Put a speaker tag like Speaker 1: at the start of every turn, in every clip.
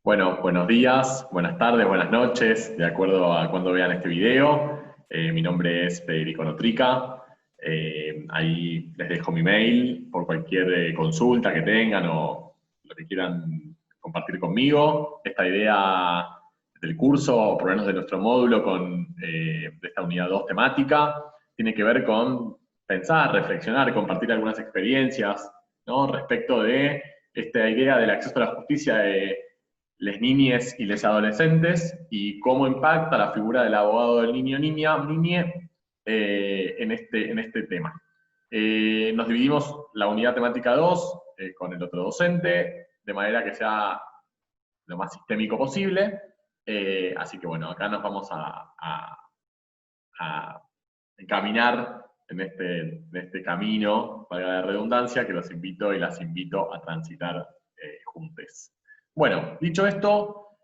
Speaker 1: Bueno, buenos días, buenas tardes, buenas noches, de acuerdo a cuando vean este video. Mi nombre es Federico Notrica. Ahí les dejo mi mail por cualquier consulta que tengan o lo que quieran compartir conmigo. Esta idea del curso, o por lo menos de nuestro módulo de esta unidad 2 temática, tiene que ver con pensar, reflexionar, compartir algunas experiencias, ¿no? Respecto de esta idea del acceso a la justicia de les niñes y les adolescentes y cómo impacta la figura del abogado del niño, niñe en este tema. Nos dividimos la unidad temática 2 con el otro docente, de manera que sea lo más sistémico posible. Así que bueno, acá nos vamos a encaminar en este camino, valga la redundancia, que los invito y las invito a transitar juntos. Bueno, dicho esto,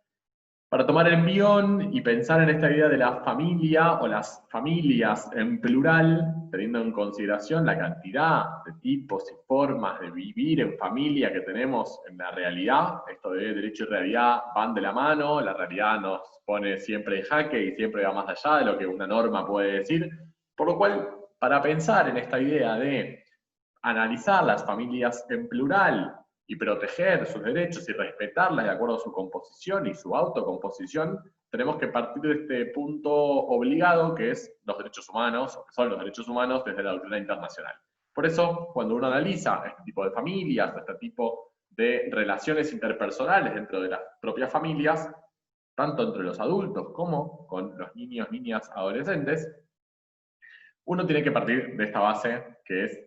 Speaker 1: para tomar el envión y pensar en esta idea de la familia o las familias en plural, teniendo en consideración la cantidad de tipos y formas de vivir en familia que tenemos en la realidad, esto de derecho y realidad van de la mano, la realidad nos pone siempre en jaque y siempre va más allá de lo que una norma puede decir, por lo cual, para pensar en esta idea de analizar las familias en plural y proteger sus derechos y respetarlas de acuerdo a su composición y su autocomposición, tenemos que partir de este punto obligado que es los derechos humanos, o que son los derechos humanos desde la doctrina internacional. Por eso, cuando uno analiza este tipo de familias, este tipo de relaciones interpersonales dentro de las propias familias, tanto entre los adultos como con los niños, niñas, adolescentes, uno tiene que partir de esta base que es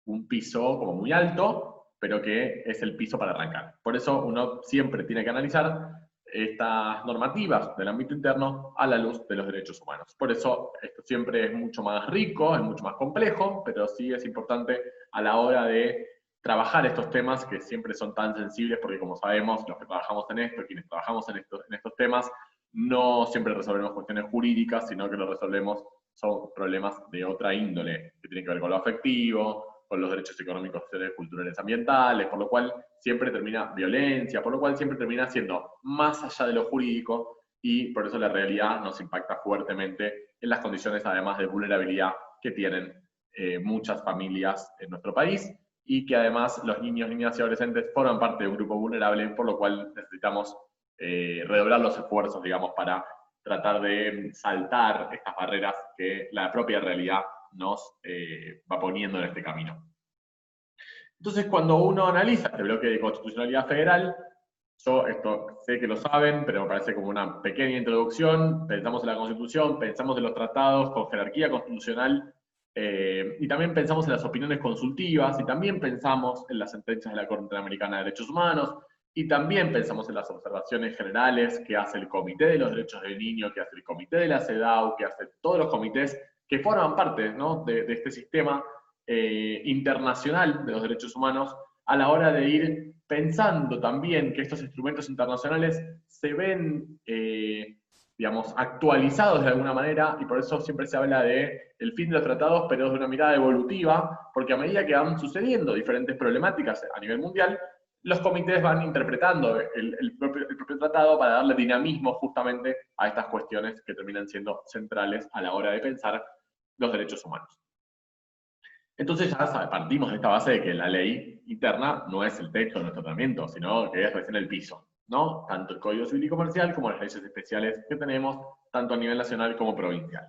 Speaker 1: un piso como muy alto, pero que es el piso para arrancar. Por eso uno siempre tiene que analizar estas normativas del ámbito interno a la luz de los derechos humanos. Por eso esto siempre es mucho más rico, es mucho más complejo, pero sí es importante a la hora de trabajar estos temas que siempre son tan sensibles, porque como sabemos, los que trabajamos en esto, quienes trabajamos en estos temas, no siempre resolvemos cuestiones jurídicas, sino que lo resolvemos son problemas de otra índole, que tienen que ver con lo afectivo, con los derechos económicos, sociales, culturales, ambientales, por lo cual siempre termina violencia, por lo cual siempre termina siendo más allá de lo jurídico y por eso la realidad nos impacta fuertemente en las condiciones además de vulnerabilidad que tienen muchas familias en nuestro país y que además los niños, niñas y adolescentes forman parte de un grupo vulnerable, por lo cual necesitamos redoblar los esfuerzos, digamos, para tratar de saltar estas barreras que la propia realidad nos va poniendo en este camino. Entonces, cuando uno analiza este bloque de constitucionalidad federal, yo esto sé que lo saben, pero me parece como una pequeña introducción, pensamos en la Constitución, pensamos en los tratados con jerarquía constitucional, y también pensamos en las opiniones consultivas, y también pensamos en las sentencias de la Corte Interamericana de Derechos Humanos, y también pensamos en las observaciones generales que hace el Comité de los Derechos del Niño, que hace el Comité de la CEDAW, que hace todos los comités que forman parte, ¿no?, de este sistema internacional de los derechos humanos, a la hora de ir pensando también que estos instrumentos internacionales se ven, digamos, actualizados de alguna manera, y por eso siempre se habla de el fin de los tratados, pero de una mirada evolutiva, porque a medida que van sucediendo diferentes problemáticas a nivel mundial, los comités van interpretando el propio tratado para darle dinamismo justamente a estas cuestiones que terminan siendo centrales a la hora de pensar los derechos humanos. Entonces ya partimos de esta base de que la ley interna no es el techo de nuestro tratamiento, sino que es recién el piso, ¿no? Tanto el Código Civil y Comercial como las leyes especiales que tenemos, tanto a nivel nacional como provincial.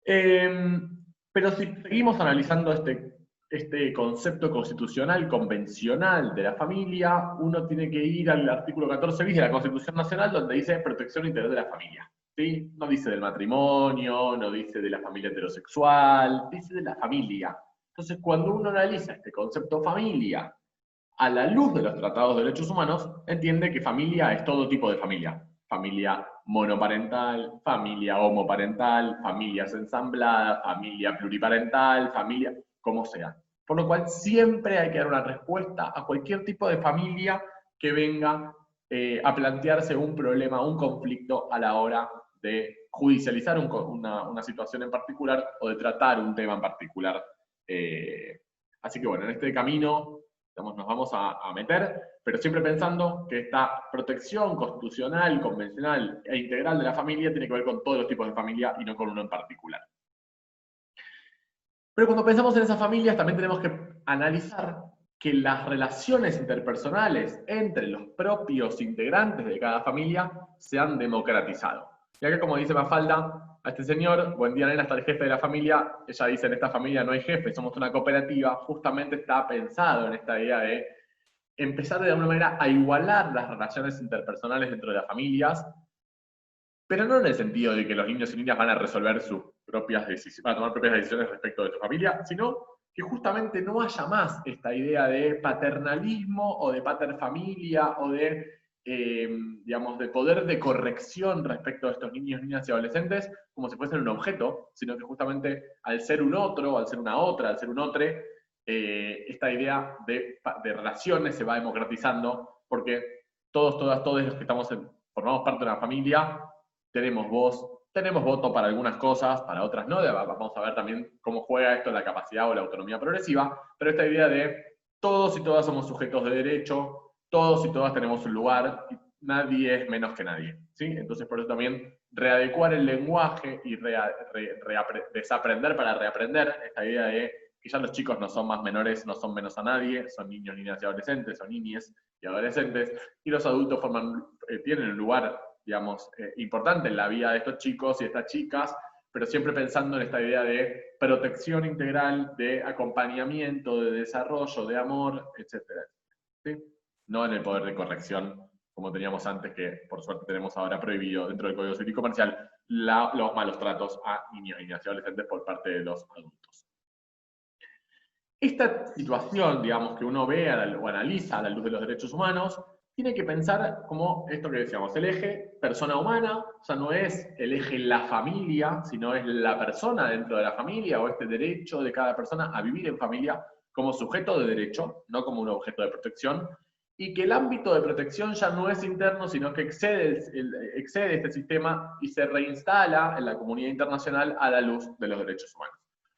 Speaker 1: Pero si seguimos analizando este concepto constitucional convencional de la familia, uno tiene que ir al artículo 14 bis de la Constitución Nacional, donde dice protección integral de la familia. ¿Sí? No dice del matrimonio, no dice de la familia heterosexual, dice de la familia. Entonces, cuando uno analiza este concepto familia a la luz de los tratados de derechos humanos, entiende que familia es todo tipo de familia. Familia monoparental, familia homoparental, familias ensambladas, familia pluriparental, familia, como sea. Por lo cual siempre hay que dar una respuesta a cualquier tipo de familia que venga a plantearse un problema, un conflicto a la hora de judicializar una situación en particular o de tratar un tema en particular. Así que bueno, en este camino digamos, nos vamos a meter, pero siempre pensando que esta protección constitucional, convencional e integral de la familia tiene que ver con todos los tipos de familia y no con uno en particular. Pero cuando pensamos en esas familias también tenemos que analizar que las relaciones interpersonales entre los propios integrantes de cada familia se han democratizado. Y acá, como dice Mafalda, a este señor, buen día nena, está el jefe de la familia, ella dice, en esta familia no hay jefe, somos una cooperativa, justamente está pensado en esta idea de empezar de alguna manera a igualar las relaciones interpersonales dentro de las familias, pero no en el sentido de que los niños y niñas van a resolver sus propias decisiones, van a tomar propias decisiones respecto de su familia, sino que justamente no haya más esta idea de paternalismo o de paterfamilia o de, digamos, de poder de corrección respecto a estos niños, niñas y adolescentes como si fuesen un objeto, sino que justamente al ser un otro, al ser una otra, al ser un otre, esta idea de relaciones se va democratizando porque todos, todas, todos los que formamos parte de una familia tenemos voz, tenemos voto para algunas cosas, para otras no. Vamos a ver también cómo juega esto la capacidad o la autonomía progresiva, pero esta idea de todos y todas somos sujetos de derecho, todos y todas tenemos un lugar, y nadie es menos que nadie, ¿sí? Entonces por eso también readecuar el lenguaje y desaprender para reaprender, esta idea de que ya los chicos no son más menores, no son menos a nadie, son niños, niñas y adolescentes, son niñes y adolescentes, y los adultos tienen un lugar, digamos, importante en la vida de estos chicos y estas chicas, pero siempre pensando en esta idea de protección integral, de acompañamiento, de desarrollo, de amor, etc. ¿Sí? No en el poder de corrección, como teníamos antes, que por suerte tenemos ahora prohibido dentro del Código Civil y Comercial los malos tratos a niños y niñas y adolescentes por parte de los adultos. Esta situación, digamos, que uno ve o analiza a la luz de los derechos humanos, tiene que pensar como esto que decíamos, el eje persona humana, o sea, no es el eje la familia, sino es la persona dentro de la familia, o este derecho de cada persona a vivir en familia como sujeto de derecho, no como un objeto de protección, y que el ámbito de protección ya no es interno, sino que excede este sistema y se reinstala en la comunidad internacional a la luz de los derechos humanos.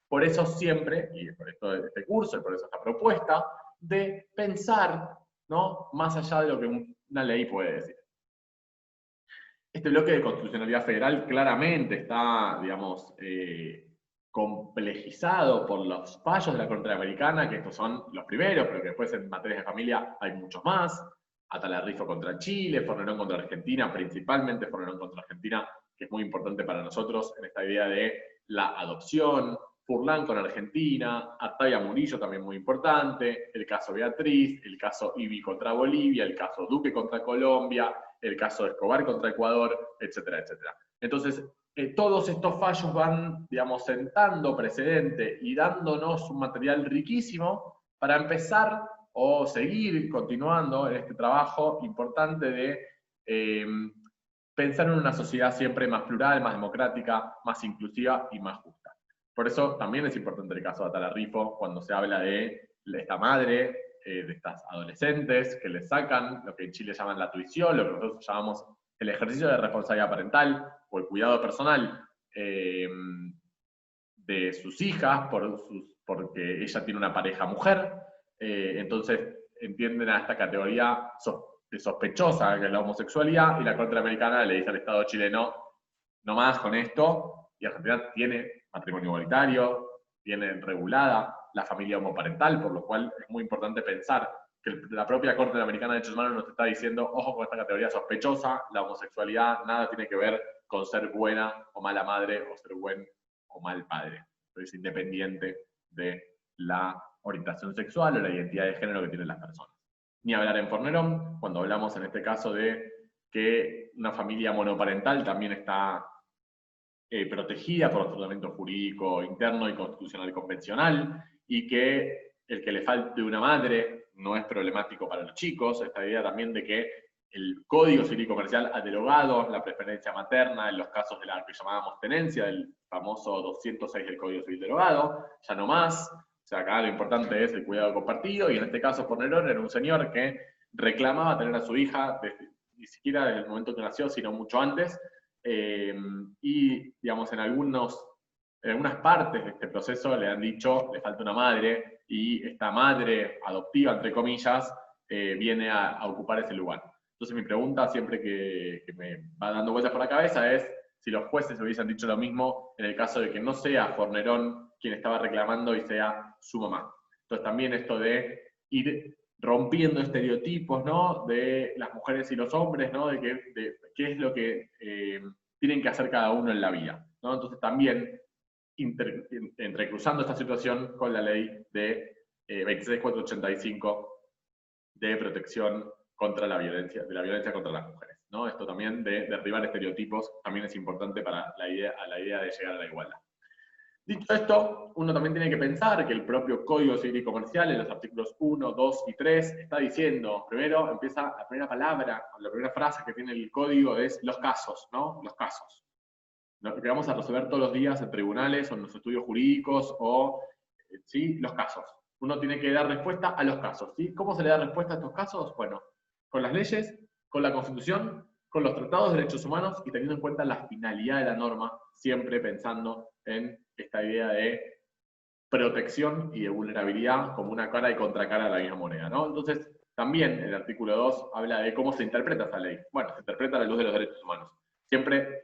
Speaker 1: Por eso siempre, y por esto este curso, y por eso esta propuesta, de pensar, ¿no?, más allá de lo que una ley puede decir. Este bloque de constitucionalidad federal claramente está, digamos, complejizado por los fallos de la Corte Interamericana, que estos son los primeros, pero que después en materias de familia hay muchos más. Atalarrifo contra Chile, Fornerón contra Argentina, principalmente Fornerón contra Argentina, que es muy importante para nosotros en esta idea de la adopción. Furlan con Argentina, Artavia Murillo también muy importante, el caso Beatriz, el caso Ibi contra Bolivia, el caso Duque contra Colombia, el caso Escobar contra Ecuador, etcétera, etcétera. Entonces, todos estos fallos van, digamos, sentando precedente y dándonos un material riquísimo para empezar o seguir continuando en este trabajo importante de pensar en una sociedad siempre más plural, más democrática, más inclusiva y más justa. Por eso también es importante el caso de Atalarrifo, cuando se habla de esta madre, de estas adolescentes que les sacan lo que en Chile llaman la tuición, lo que nosotros llamamos el ejercicio de responsabilidad parental o el cuidado personal de sus hijas porque ella tiene una pareja mujer, entonces entienden a esta categoría de sospechosa, que es la homosexualidad, y la Corte Interamericana le dice al Estado chileno, no más con esto, y Argentina tiene matrimonio igualitario, tiene regulada la familia homoparental, por lo cual es muy importante pensar que la propia Corte Interamericana de Derechos Humanos nos está diciendo, ojo con esta categoría sospechosa, la homosexualidad nada tiene que ver con ser buena o mala madre, o ser buen o mal padre. Es independiente de la orientación sexual o la identidad de género que tienen las personas. Ni hablar en Fornerón, cuando hablamos en este caso de que una familia monoparental también está protegida por el tratamiento jurídico interno y constitucional convencional, y que el que le falte una madre no es problemático para los chicos. Esta idea también de que el Código Civil y Comercial ha derogado la preferencia materna en los casos de la que llamábamos tenencia, del famoso 206 del Código Civil derogado, ya no más. O sea, acá lo importante es el cuidado compartido, y en este caso Fornerón era un señor que reclamaba tener a su hija ni siquiera desde el momento que nació, sino mucho antes, y digamos en algunas partes de este proceso le han dicho, le falta una madre, y esta madre adoptiva, entre comillas, viene a ocupar ese lugar. Entonces mi pregunta siempre que me va dando vueltas por la cabeza es si los jueces hubiesen dicho lo mismo en el caso de que no sea Fornerón quien estaba reclamando y sea su mamá. Entonces también esto de ir rompiendo estereotipos, ¿no? De las mujeres y los hombres, ¿no? De qué es lo que tienen que hacer cada uno en la vida, ¿no? Entonces también entrecruzando esta situación con la ley de 26485 de protección contra la violencia contra las mujeres, ¿no? Esto también de derribar estereotipos también es importante para la idea de llegar a la igualdad. Dicho esto, uno también tiene que pensar que el propio Código Civil y Comercial, en los artículos 1, 2 y 3, está diciendo, primero empieza la primera palabra, la primera frase que tiene el código es los casos, ¿no? Los casos. Lo que vamos a resolver todos los días en tribunales o en los estudios jurídicos, o ¿sí? Los casos. Uno tiene que dar respuesta a los casos, ¿sí? ¿Cómo se le da respuesta a estos casos? Bueno, con las leyes, con la Constitución, con los tratados de derechos humanos y teniendo en cuenta la finalidad de la norma, siempre pensando en esta idea de protección y de vulnerabilidad como una cara y contracara de la misma moneda, ¿no? Entonces, también el artículo 2 habla de cómo se interpreta esa ley. Bueno, se interpreta a la luz de los derechos humanos. Siempre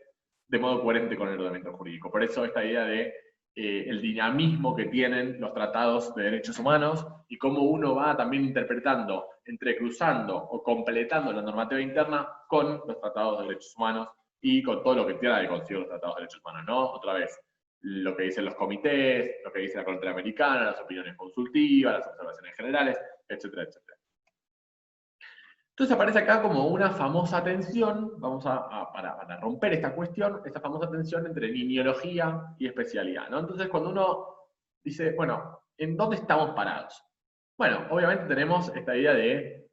Speaker 1: de modo coherente con el ordenamiento jurídico. Por eso esta idea de el dinamismo que tienen los tratados de derechos humanos y cómo uno va también interpretando, entrecruzando o completando la normativa interna con los tratados de derechos humanos y con todo lo que tiene de consigo los tratados de derechos humanos, ¿no? Otra vez, lo que dicen los comités, lo que dice la Corte Interamericana, las opiniones consultivas, las observaciones generales, etcétera, etcétera. Entonces aparece acá como una famosa tensión, para romper esta cuestión, esta famosa tensión entre niñología y especialidad, ¿no? Entonces cuando uno dice, bueno, ¿en dónde estamos parados? Bueno, obviamente tenemos esta idea de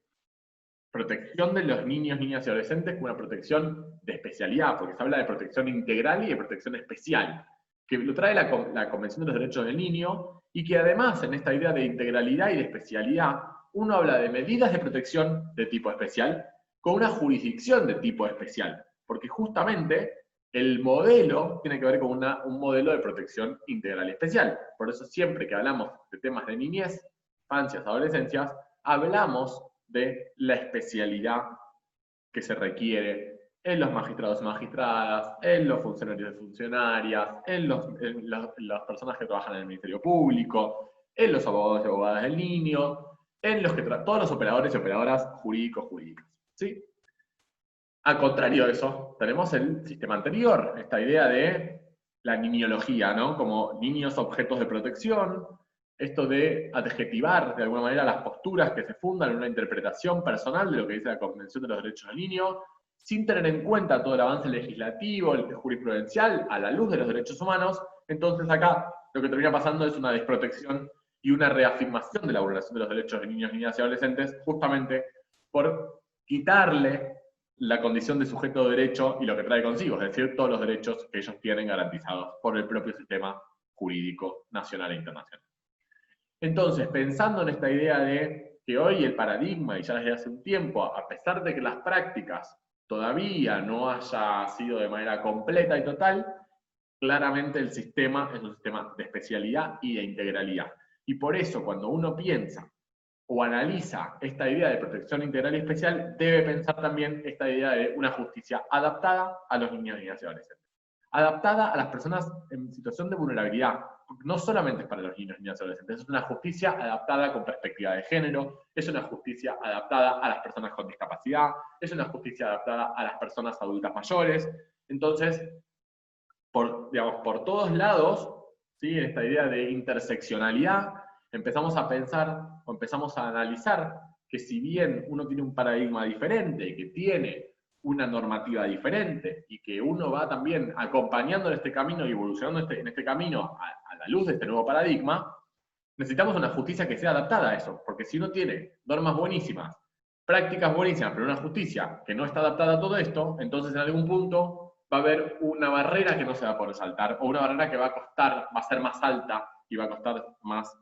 Speaker 1: protección de los niños, niñas y adolescentes como una protección de especialidad, porque se habla de protección integral y de protección especial, que lo trae la Convención de los Derechos del Niño, y que además en esta idea de integralidad y de especialidad, uno habla de medidas de protección de tipo especial con una jurisdicción de tipo especial, porque justamente el modelo tiene que ver con un modelo de protección integral y especial. Por eso siempre que hablamos de temas de niñez, infancias, adolescencias, hablamos de la especialidad que se requiere en los magistrados y magistradas, en los funcionarios y funcionarias, en las personas que trabajan en el Ministerio Público, en los abogados y abogadas del niño, en todos los operadores y operadoras jurídicas, ¿sí? Al contrario de eso, tenemos el sistema anterior, esta idea de la niñología, ¿no? Como niños objetos de protección, esto de adjetivar de alguna manera las posturas que se fundan en una interpretación personal de lo que dice la Convención de los Derechos del Niño, sin tener en cuenta todo el avance legislativo, el jurisprudencial, a la luz de los derechos humanos. Entonces acá lo que termina pasando es una desprotección y una reafirmación de la vulneración de los derechos de niños, niñas y adolescentes, justamente por quitarle la condición de sujeto de derecho y lo que trae consigo, es decir, todos los derechos que ellos tienen garantizados por el propio sistema jurídico nacional e internacional. Entonces, pensando en esta idea de que hoy el paradigma, y ya desde hace un tiempo, a pesar de que las prácticas todavía no haya sido de manera completa y total, claramente el sistema es un sistema de especialidad y de integralidad. Y por eso, cuando uno piensa o analiza esta idea de protección integral y especial, debe pensar también esta idea de una justicia adaptada a los niños, niñas y adolescentes. Adaptada a las personas en situación de vulnerabilidad, no solamente es para los niños, niñas y adolescentes, es una justicia adaptada con perspectiva de género, es una justicia adaptada a las personas con discapacidad, es una justicia adaptada a las personas adultas mayores. Entonces, por todos lados, ¿sí? Esta idea de interseccionalidad, empezamos a pensar o empezamos a analizar que si bien uno tiene un paradigma diferente, que tiene una normativa diferente y que uno va también acompañando en este camino y evolucionando en este camino a la luz de este nuevo paradigma, necesitamos una justicia que sea adaptada a eso, porque si uno tiene normas buenísimas, prácticas buenísimas, pero una justicia que no está adaptada a todo esto, entonces en algún punto va a haber una barrera que no se va a poder saltar, o una barrera que va a ser más alta y va a costar más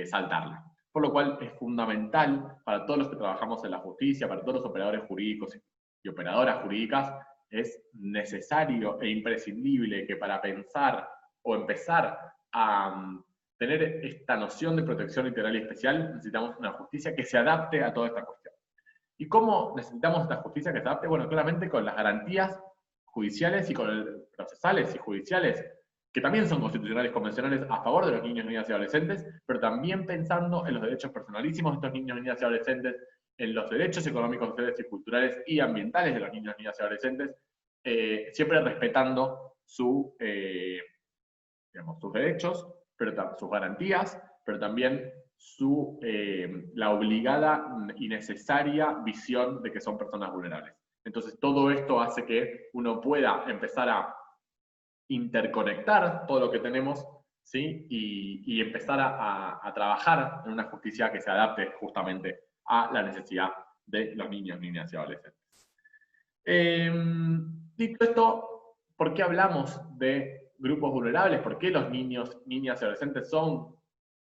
Speaker 1: saltarla. Por lo cual es fundamental para todos los que trabajamos en la justicia, para todos los operadores jurídicos y operadoras jurídicas, es necesario e imprescindible que para pensar o empezar a tener esta noción de protección integral y especial, necesitamos una justicia que se adapte a toda esta cuestión. ¿Y cómo necesitamos esta justicia que se adapte? Bueno, claramente con las garantías judiciales y procesales y judiciales, que también son constitucionales convencionales a favor de los niños, niñas y adolescentes, pero también pensando en los derechos personalísimos de estos niños, niñas y adolescentes, en los derechos económicos, sociales y culturales y ambientales de los niños, niñas y adolescentes, siempre respetando sus derechos, pero sus garantías, pero también la obligada y necesaria visión de que son personas vulnerables. Entonces todo esto hace que uno pueda empezar a interconectar todo lo que tenemos, ¿sí? y empezar a trabajar en una justicia que se adapte justamente a la necesidad de los niños, niñas y adolescentes. Dicho esto, ¿por qué hablamos de grupos vulnerables? ¿Por qué los niños, niñas y adolescentes son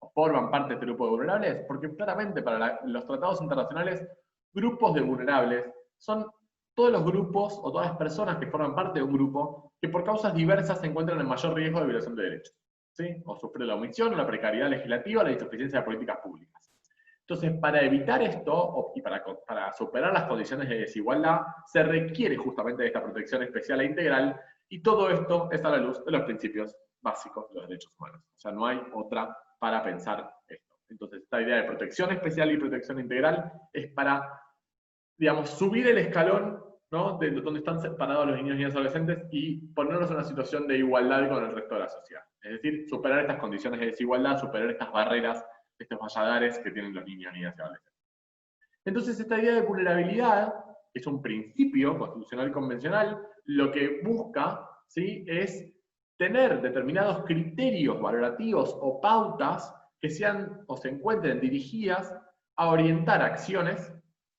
Speaker 1: o forman parte de este grupo de vulnerables? Porque claramente para los tratados internacionales, grupos de vulnerables son todos los grupos o todas las personas que forman parte de un grupo que por causas diversas se encuentran en mayor riesgo de violación de derechos, ¿sí? O sufre la omisión, o la precariedad legislativa, o la insuficiencia de políticas públicas. Entonces, para evitar esto y para superar las condiciones de desigualdad, se requiere justamente de esta protección especial e integral, y todo esto es a la luz de los principios básicos de los derechos humanos. O sea, no hay otra para pensar esto. Entonces, esta idea de protección especial y protección integral es para, digamos, subir el escalón, ¿no? De donde están separados los niños y niñas adolescentes y ponernos en una situación de igualdad con el resto de la sociedad. Es decir, superar estas condiciones de desigualdad, superar estas barreras, estos valladares que tienen los niños, niñas y adolescentes. Entonces, esta idea de vulnerabilidad es un principio constitucional convencional, lo que busca, ¿sí? Es tener determinados criterios valorativos o pautas que sean o se encuentren dirigidas a orientar acciones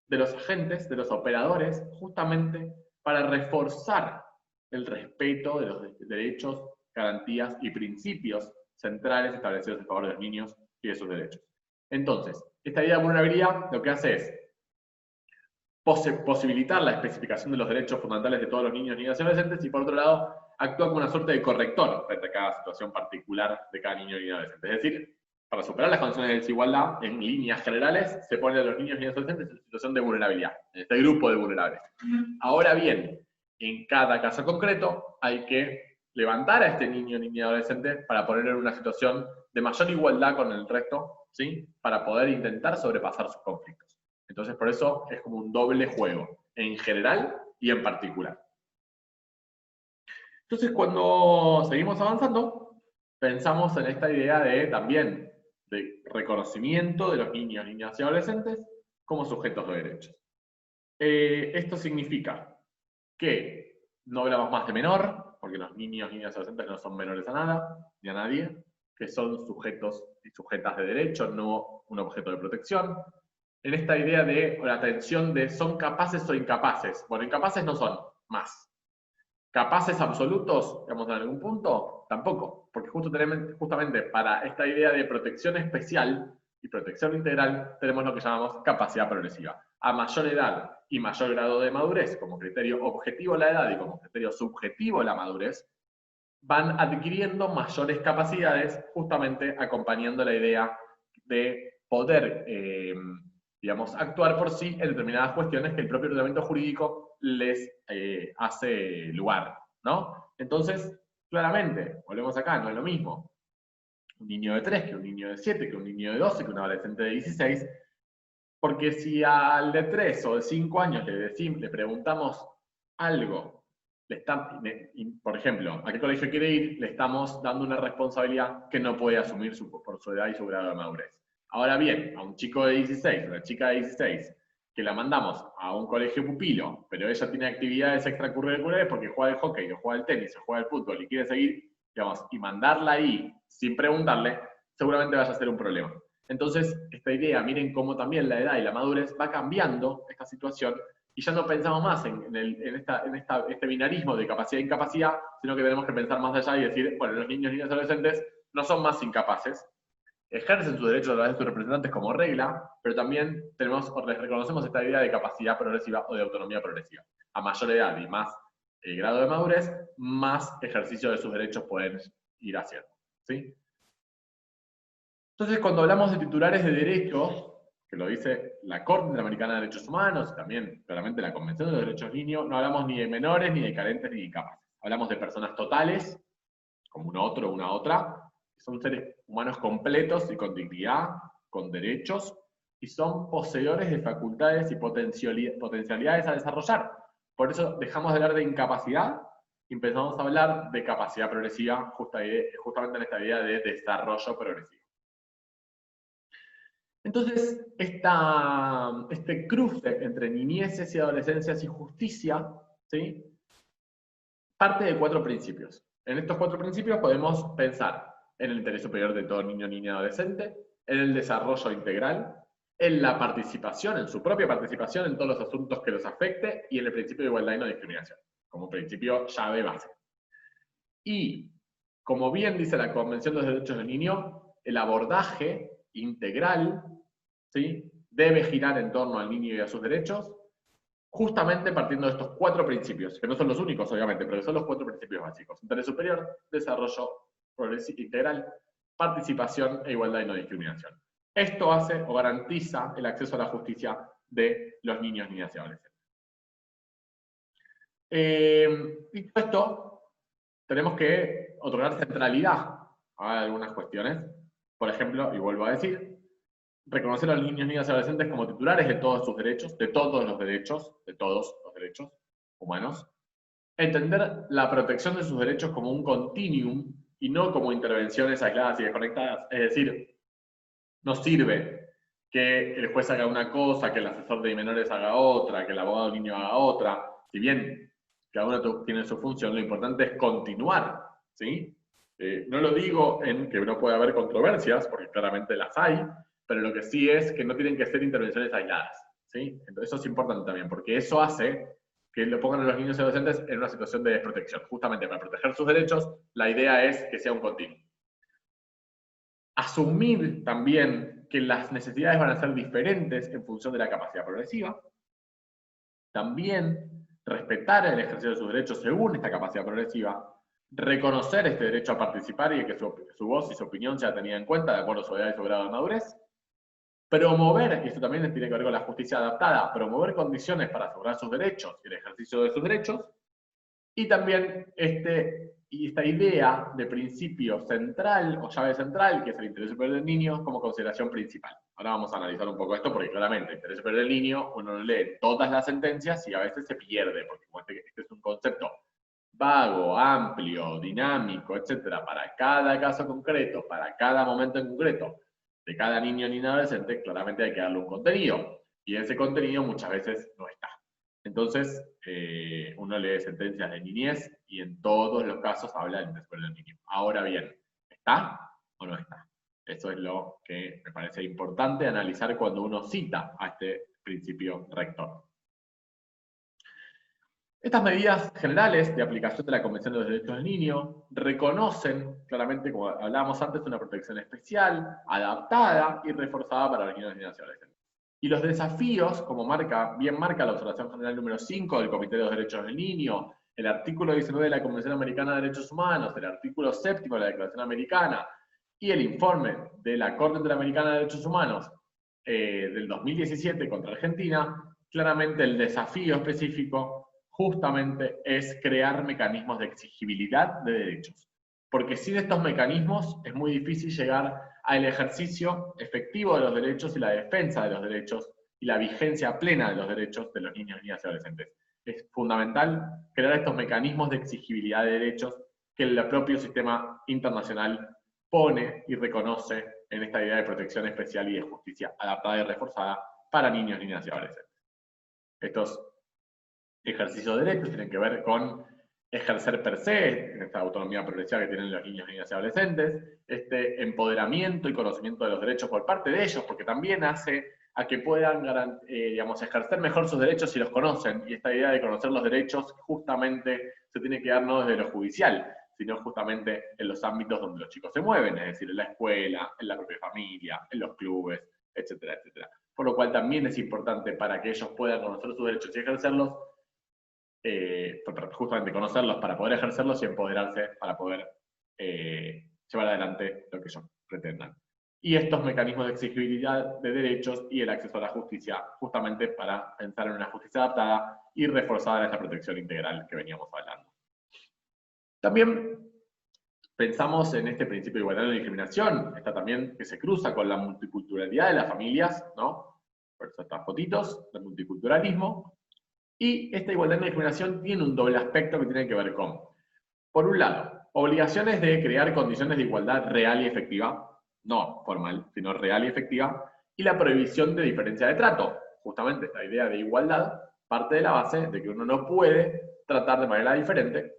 Speaker 1: de los agentes, de los operadores, justamente para reforzar el respeto de los derechos, garantías y principios centrales establecidos en favor de los niños y de sus derechos. Entonces, esta idea de vulnerabilidad lo que hace es posibilitar la especificación de los derechos fundamentales de todos los niños, niñas y adolescentes, y por otro lado, actúa como una suerte de corrector frente a cada situación particular de cada niño y adolescente. Es decir, para superar las condiciones de desigualdad, en líneas generales, se pone a los niños y adolescentes en situación de vulnerabilidad, en este grupo de vulnerables. Ahora bien, en cada caso concreto, hay que levantar a este niño, niña y adolescente para ponerlo en una situación de mayor igualdad con el resto, ¿sí? Para poder intentar sobrepasar sus conflictos. Entonces, por eso es como un doble juego, en general y en particular. Entonces, cuando seguimos avanzando, pensamos en esta idea de también de reconocimiento de los niños, niñas y adolescentes como sujetos de derechos. Esto significa que no hablamos más de menor, porque los niños, niñas y adolescentes no son menores a nada, ni a nadie, que son sujetos y sujetas de derecho, no un objeto de protección. En esta idea de la atención de son capaces o incapaces. Bueno, incapaces no son, más. ¿Capaces absolutos, digamos, en algún punto? Tampoco, porque justamente para esta idea de protección especial y protección integral tenemos lo que llamamos capacidad progresiva. A mayor edad y mayor grado de madurez, como criterio objetivo la edad y como criterio subjetivo la madurez, van adquiriendo mayores capacidades, justamente acompañando la idea de poder, digamos, actuar por sí en determinadas cuestiones que el propio ordenamiento jurídico les hace lugar, ¿no? Entonces, claramente, volvemos acá, no es lo mismo un niño de 3 que un niño de 7, que un niño de 12, que un adolescente de 16, porque si al de 3 o de 5 años le preguntamos algo, por ejemplo, ¿a qué colegio quiere ir? Le estamos dando una responsabilidad que no puede asumir por su edad y su grado de madurez. Ahora bien, a un chico de 16, una chica de 16, que la mandamos a un colegio pupilo, pero ella tiene actividades extracurriculares porque juega al hockey, o juega al tenis, o juega al fútbol y quiere seguir, digamos, y mandarla ahí sin preguntarle, seguramente vaya a ser un problema. Entonces, esta idea, miren cómo también la edad y la madurez va cambiando esta situación y ya no pensamos más en este binarismo de capacidad e incapacidad, sino que tenemos que pensar más allá y decir, bueno, los niños, niñas y adolescentes no son más incapaces, ejercen sus derechos a través de sus representantes como regla, pero también les reconocemos esta idea de capacidad progresiva o de autonomía progresiva. A mayor edad y más grado de madurez, más ejercicio de sus derechos pueden ir haciendo, ¿sí? Entonces, cuando hablamos de titulares de derechos, que lo dice la Corte Interamericana de Derechos Humanos, y también claramente la Convención de los Derechos del Niño, no hablamos ni de menores, ni de carentes, ni de incapaces. Hablamos de personas totales, como un otro o una otra, que son seres humanos completos y con dignidad, con derechos, y son poseedores de facultades y potencialidades a desarrollar. Por eso dejamos de hablar de incapacidad y empezamos a hablar de capacidad progresiva, justamente en esta idea de desarrollo progresivo. Entonces, este cruce entre niñeces y adolescencias y justicia, ¿sí?, parte de 4 principios. En estos 4 principios podemos pensar en el interés superior de todo niño, niña y adolescente, en el desarrollo integral, en la participación, en su propia participación en todos los asuntos que los afecte, y en el principio de igualdad y no discriminación, como principio llave base. Y, como bien dice la Convención de los Derechos del Niño, el abordaje integral, ¿sí?, debe girar en torno al niño y a sus derechos, justamente partiendo de estos 4 principios, que no son los únicos, obviamente, pero que son los 4 principios básicos: interés superior, desarrollo integral, participación e igualdad y no discriminación. Esto hace o garantiza el acceso a la justicia de los niños, niñas y adolescentes. Dicho esto, tenemos que otorgar centralidad a algunas cuestiones. Por ejemplo, y vuelvo a decir, reconocer a los niños, niñas y adolescentes como titulares de todos sus derechos, de todos los derechos humanos. Entender la protección de sus derechos como un continuum y no como intervenciones aisladas y desconectadas. Es decir, no sirve que el juez haga una cosa, que el asesor de menores haga otra, que el abogado del niño haga otra. Si bien cada uno tiene su función, lo importante es continuar, ¿sí? No lo digo en que no puede haber controversias, porque claramente las hay, pero lo que sí es que no tienen que ser intervenciones aisladas, ¿sí? Entonces eso es importante también, porque eso hace que lo pongan a los niños y adolescentes en una situación de desprotección. Justamente para proteger sus derechos, la idea es que sea un continuo. Asumir también que las necesidades van a ser diferentes en función de la capacidad progresiva. También respetar el ejercicio de sus derechos según esta capacidad progresiva. Reconocer este derecho a participar y que su voz y su opinión sea tenida en cuenta de acuerdo a su edad y su grado de madurez. Promover, y esto también tiene que ver con la justicia adaptada, promover condiciones para asegurar sus derechos y el ejercicio de sus derechos. Y también esta idea de principio central o llave central, que es el interés superior del niño, como consideración principal. Ahora vamos a analizar un poco esto, porque claramente el interés superior del niño, uno lee todas las sentencias y a veces se pierde, porque como este es un concepto vago, amplio, dinámico, etcétera, para cada caso concreto, para cada momento en concreto, de cada niño ni adolescente, claramente hay que darle un contenido. Y ese contenido muchas veces no está. Entonces, uno lee sentencias de niñez y en todos los casos habla del interés superior del niño. Ahora bien, ¿está o no está? Eso es lo que me parece importante analizar cuando uno cita a este principio rector. Estas medidas generales de aplicación de la Convención de los Derechos del Niño reconocen claramente, como hablábamos antes, una protección especial, adaptada y reforzada para los niños, niñas y adolescentes. Y los desafíos, como bien marca la observación general número 5 del Comité de los Derechos del Niño, el artículo 19 de la Convención Americana de Derechos Humanos, el artículo 7 de la Declaración Americana y el informe de la Corte Interamericana de Derechos Humanos del 2017 contra Argentina, claramente el desafío específico justamente es crear mecanismos de exigibilidad de derechos. Porque sin estos mecanismos es muy difícil llegar al ejercicio efectivo de los derechos y la defensa de los derechos y la vigencia plena de los derechos de los niños, niñas y adolescentes. Es fundamental crear estos mecanismos de exigibilidad de derechos que el propio sistema internacional pone y reconoce en esta idea de protección especial y de justicia adaptada y reforzada para niños, niñas y adolescentes. Estos ejercicios de derechos tienen que ver con ejercer per se, esta autonomía progresiva que tienen los niños, niñas y adolescentes, este empoderamiento y conocimiento de los derechos por parte de ellos, porque también hace a que puedan ejercer mejor sus derechos si los conocen, y esta idea de conocer los derechos justamente se tiene que dar no desde lo judicial, sino justamente en los ámbitos donde los chicos se mueven, es decir, en la escuela, en la propia familia, en los clubes, etcétera, etcétera. Por lo cual también es importante para que ellos puedan conocer sus derechos y ejercerlos, justamente conocerlos para poder ejercerlos y empoderarse para poder llevar adelante lo que ellos pretendan. y estos mecanismos de exigibilidad de derechos y el acceso a la justicia, justamente para pensar en una justicia adaptada y reforzada en esta protección integral que veníamos hablando. También pensamos en este principio de igualdad y no discriminación, está también que se cruza con la multiculturalidad de las familias, ¿no? Por eso estas fotitos del multiculturalismo. Y esta igualdad y no discriminación tiene un doble aspecto que tiene que ver con, por un lado, obligaciones de crear condiciones de igualdad real y efectiva, no formal, sino real y efectiva, y la prohibición de diferencia de trato. Justamente esta idea de igualdad parte de la base de que uno no puede tratar de manera diferente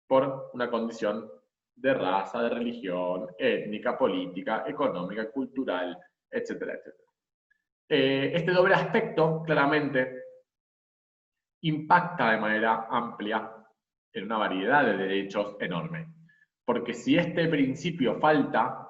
Speaker 1: por una condición de raza, de religión, étnica, política, económica, cultural, etcétera, etcétera. Este doble aspecto, claramente, impacta de manera amplia en una variedad de derechos enorme. Porque si este principio falta,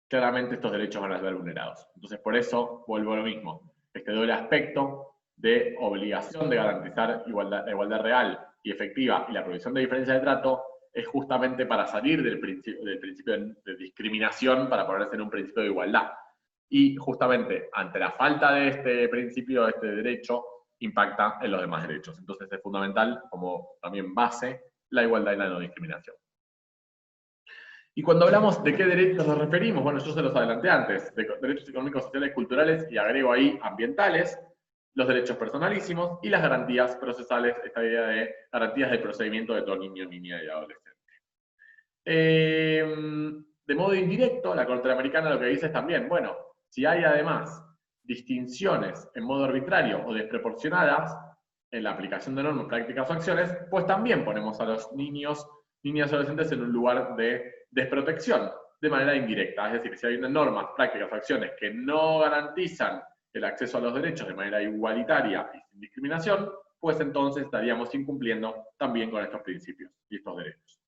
Speaker 1: claramente estos derechos van a ser vulnerados. Entonces, por eso, vuelvo a lo mismo. Este doble aspecto de obligación de garantizar la igualdad real y efectiva y la prohibición de diferencia de trato es justamente para salir del principio de discriminación para ponerse en un principio de igualdad. Y justamente ante la falta de este principio, de este derecho, impacta en los demás derechos. Entonces es fundamental, como también base, la igualdad y la no discriminación. Y cuando hablamos de qué derechos nos referimos, bueno, yo se los adelanté antes, de derechos económicos, sociales, culturales, y agrego ahí ambientales, los derechos personalísimos y las garantías procesales, esta idea de garantías de procedimiento de todo niño, niña y adolescente. De modo indirecto, la Corte Americana lo que dice es también, bueno, si hay además distinciones en modo arbitrario o desproporcionadas en la aplicación de normas, prácticas o acciones, pues también ponemos a los niños, niñas y adolescentes en un lugar de desprotección de manera indirecta. Es decir, si hay unas normas, prácticas o acciones que no garantizan el acceso a los derechos de manera igualitaria y sin discriminación, pues entonces estaríamos incumpliendo también con estos principios y estos derechos.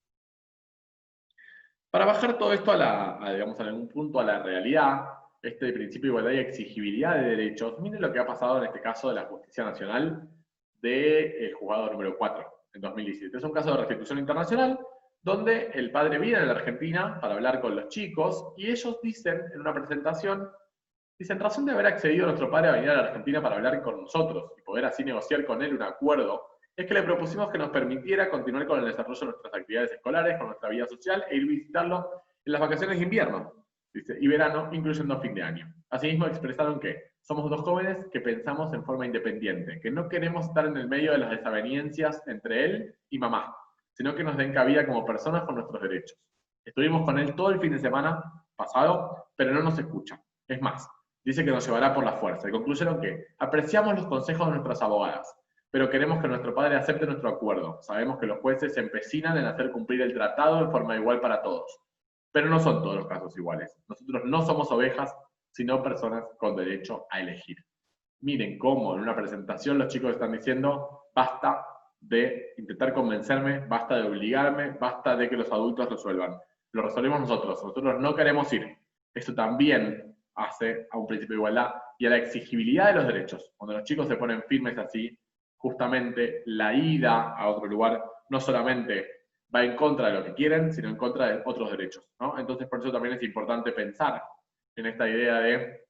Speaker 1: Para bajar todo esto digamos, en algún punto a la realidad, este principio de igualdad y exigibilidad de derechos, miren lo que ha pasado en este caso de la Justicia Nacional del juzgado número 4 en 2017. Es un caso de restitución internacional donde el padre viene a la Argentina para hablar con los chicos y ellos dicen en una presentación, dicen, razón de haber accedido a nuestro padre a venir a la Argentina para hablar con nosotros y poder así negociar con él un acuerdo, es que le propusimos que nos permitiera continuar con el desarrollo de nuestras actividades escolares, con nuestra vida social e ir visitarlo en las vacaciones de invierno, dice, y verano, incluyendo fin de año. Asimismo expresaron que somos dos jóvenes que pensamos en forma independiente, que no queremos estar en el medio de las desavenencias entre él y mamá, sino que nos den cabida como personas con nuestros derechos. Estuvimos con él todo el fin de semana pasado, pero no nos escucha. Es más, dice que nos llevará por la fuerza. Y concluyeron que apreciamos los consejos de nuestras abogadas, pero queremos que nuestro padre acepte nuestro acuerdo. Sabemos que los jueces se empecinan en hacer cumplir el tratado de forma igual para todos. Pero no son todos los casos iguales. Nosotros no somos ovejas, sino personas con derecho a elegir. Miren cómo en una presentación los chicos están diciendo, basta de intentar convencerme, basta de obligarme, basta de que los adultos resuelvan. Lo resolvemos nosotros no queremos ir. Esto también hace a un principio de igualdad y a la exigibilidad de los derechos. Cuando los chicos se ponen firmes así, justamente la ida a otro lugar no solamente va en contra de lo que quieren, sino en contra de otros derechos, ¿no? Entonces, por eso también es importante pensar en esta idea de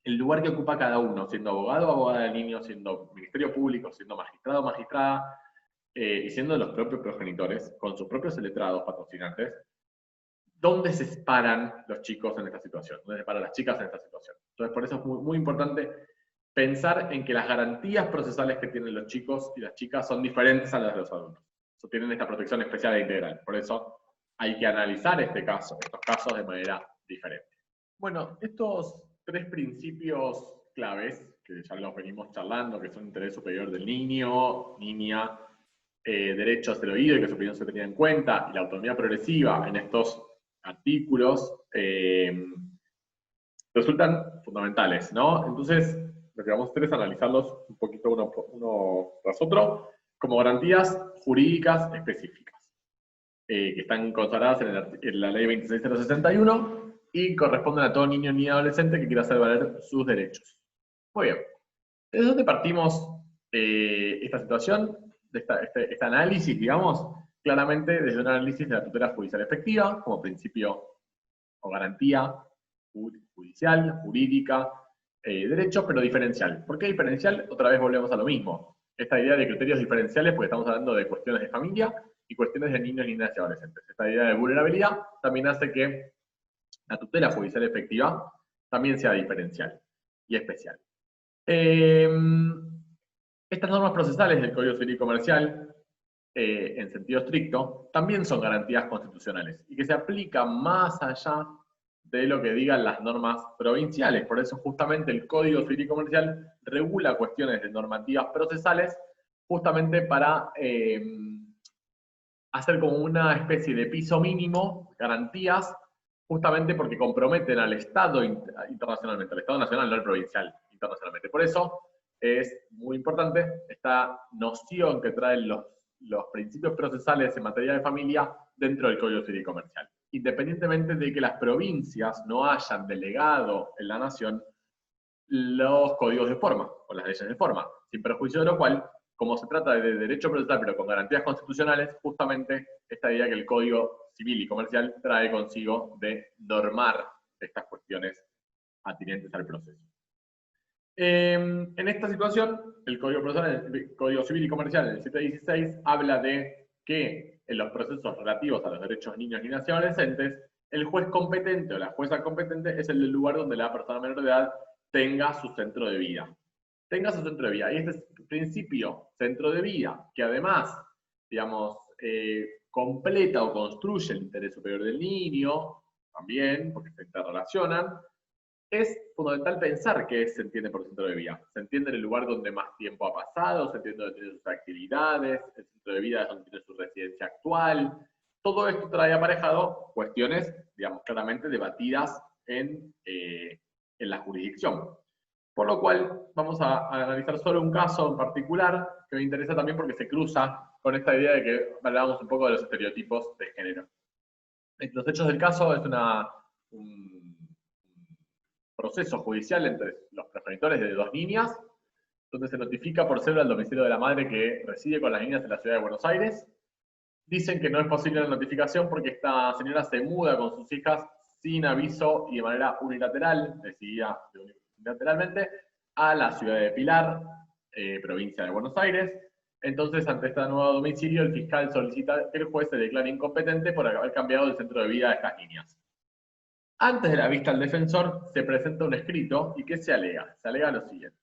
Speaker 1: el lugar que ocupa cada uno, siendo abogado o abogada del niño, siendo ministerio público, siendo magistrado o magistrada, y siendo los propios progenitores, con sus propios letrados patrocinantes, ¿dónde se paran los chicos en esta situación? ¿Dónde se paran las chicas en esta situación? Entonces, por eso es muy, muy importante pensar en que las garantías procesales que tienen los chicos y las chicas son diferentes a las de los adultos. So, tienen esta protección especial e integral. Por eso hay que analizar estos casos de manera diferente. Bueno, estos tres principios claves, que ya los venimos charlando, que son interés superior del niño, niña, derechos del oído y que su opinión se tenga en cuenta, y la autonomía progresiva en estos artículos, resultan fundamentales, ¿no? Entonces, lo que vamos a hacer es analizarlos un poquito uno tras otro, como garantías jurídicas específicas, que están consagradas en la ley 26061 y corresponden a todo niño ni adolescente que quiera hacer valer sus derechos. Muy bien. ¿Desde dónde partimos esta situación, de este análisis, digamos? Claramente desde un análisis de la tutela judicial efectiva, como principio o garantía judicial, jurídica, derecho, pero diferencial. ¿Por qué diferencial? Otra vez volvemos a lo mismo. Esta idea de criterios diferenciales, porque estamos hablando de cuestiones de familia y cuestiones de niños, niñas y adolescentes. Esta idea de vulnerabilidad también hace que la tutela judicial efectiva también sea diferencial y especial. Estas normas procesales del Código Civil y Comercial, en sentido estricto, también son garantías constitucionales y que se aplican más allá de lo que digan las normas provinciales. Por eso justamente el Código Civil y Comercial regula cuestiones de normativas procesales justamente para hacer como una especie de piso mínimo, garantías, justamente porque comprometen al Estado internacionalmente, al Estado nacional, no al provincial, internacionalmente. Por eso es muy importante esta noción que traen los principios procesales en materia de familia dentro del Código Civil y Comercial. Independientemente de que las provincias no hayan delegado en la nación los códigos de forma, o las leyes de forma, sin perjuicio de lo cual, como se trata de derecho procesal, pero con garantías constitucionales, justamente esta idea que el Código Civil y Comercial trae consigo de normar estas cuestiones atinentes al proceso. En esta situación, el Código Civil y Comercial, el 716, habla de que en los procesos relativos a los derechos de niños, niñas y adolescentes, el juez competente o la jueza competente es el lugar donde la persona menor de edad tenga su centro de vida. Tenga su centro de vida. Y este principio, centro de vida, que además, digamos, completa o construye el interés superior del niño, también, porque se interrelacionan, es fundamental pensar qué se entiende por centro de vida. Se entiende en el lugar donde más tiempo ha pasado, se entiende donde tiene sus actividades, el centro de vida es donde tiene su residencia actual. Todo esto trae aparejado cuestiones, digamos, claramente debatidas en la jurisdicción. Por lo cual, vamos a analizar solo un caso en particular que me interesa también porque se cruza con esta idea de que hablábamos un poco de los estereotipos de género. Los hechos del caso es un proceso judicial entre los progenitores de dos niñas, donde se notifica por cédula al domicilio de la madre que reside con las niñas en la ciudad de Buenos Aires. Dicen que no es posible la notificación porque esta señora se muda con sus hijas sin aviso y de manera unilateral, decidida unilateralmente, a la ciudad de Pilar, provincia de Buenos Aires. Entonces, ante este nuevo domicilio, el fiscal solicita que el juez se declare incompetente por haber cambiado el centro de vida de estas niñas. Antes de la vista al defensor, se presenta un escrito, ¿y qué se alega? Se alega lo siguiente.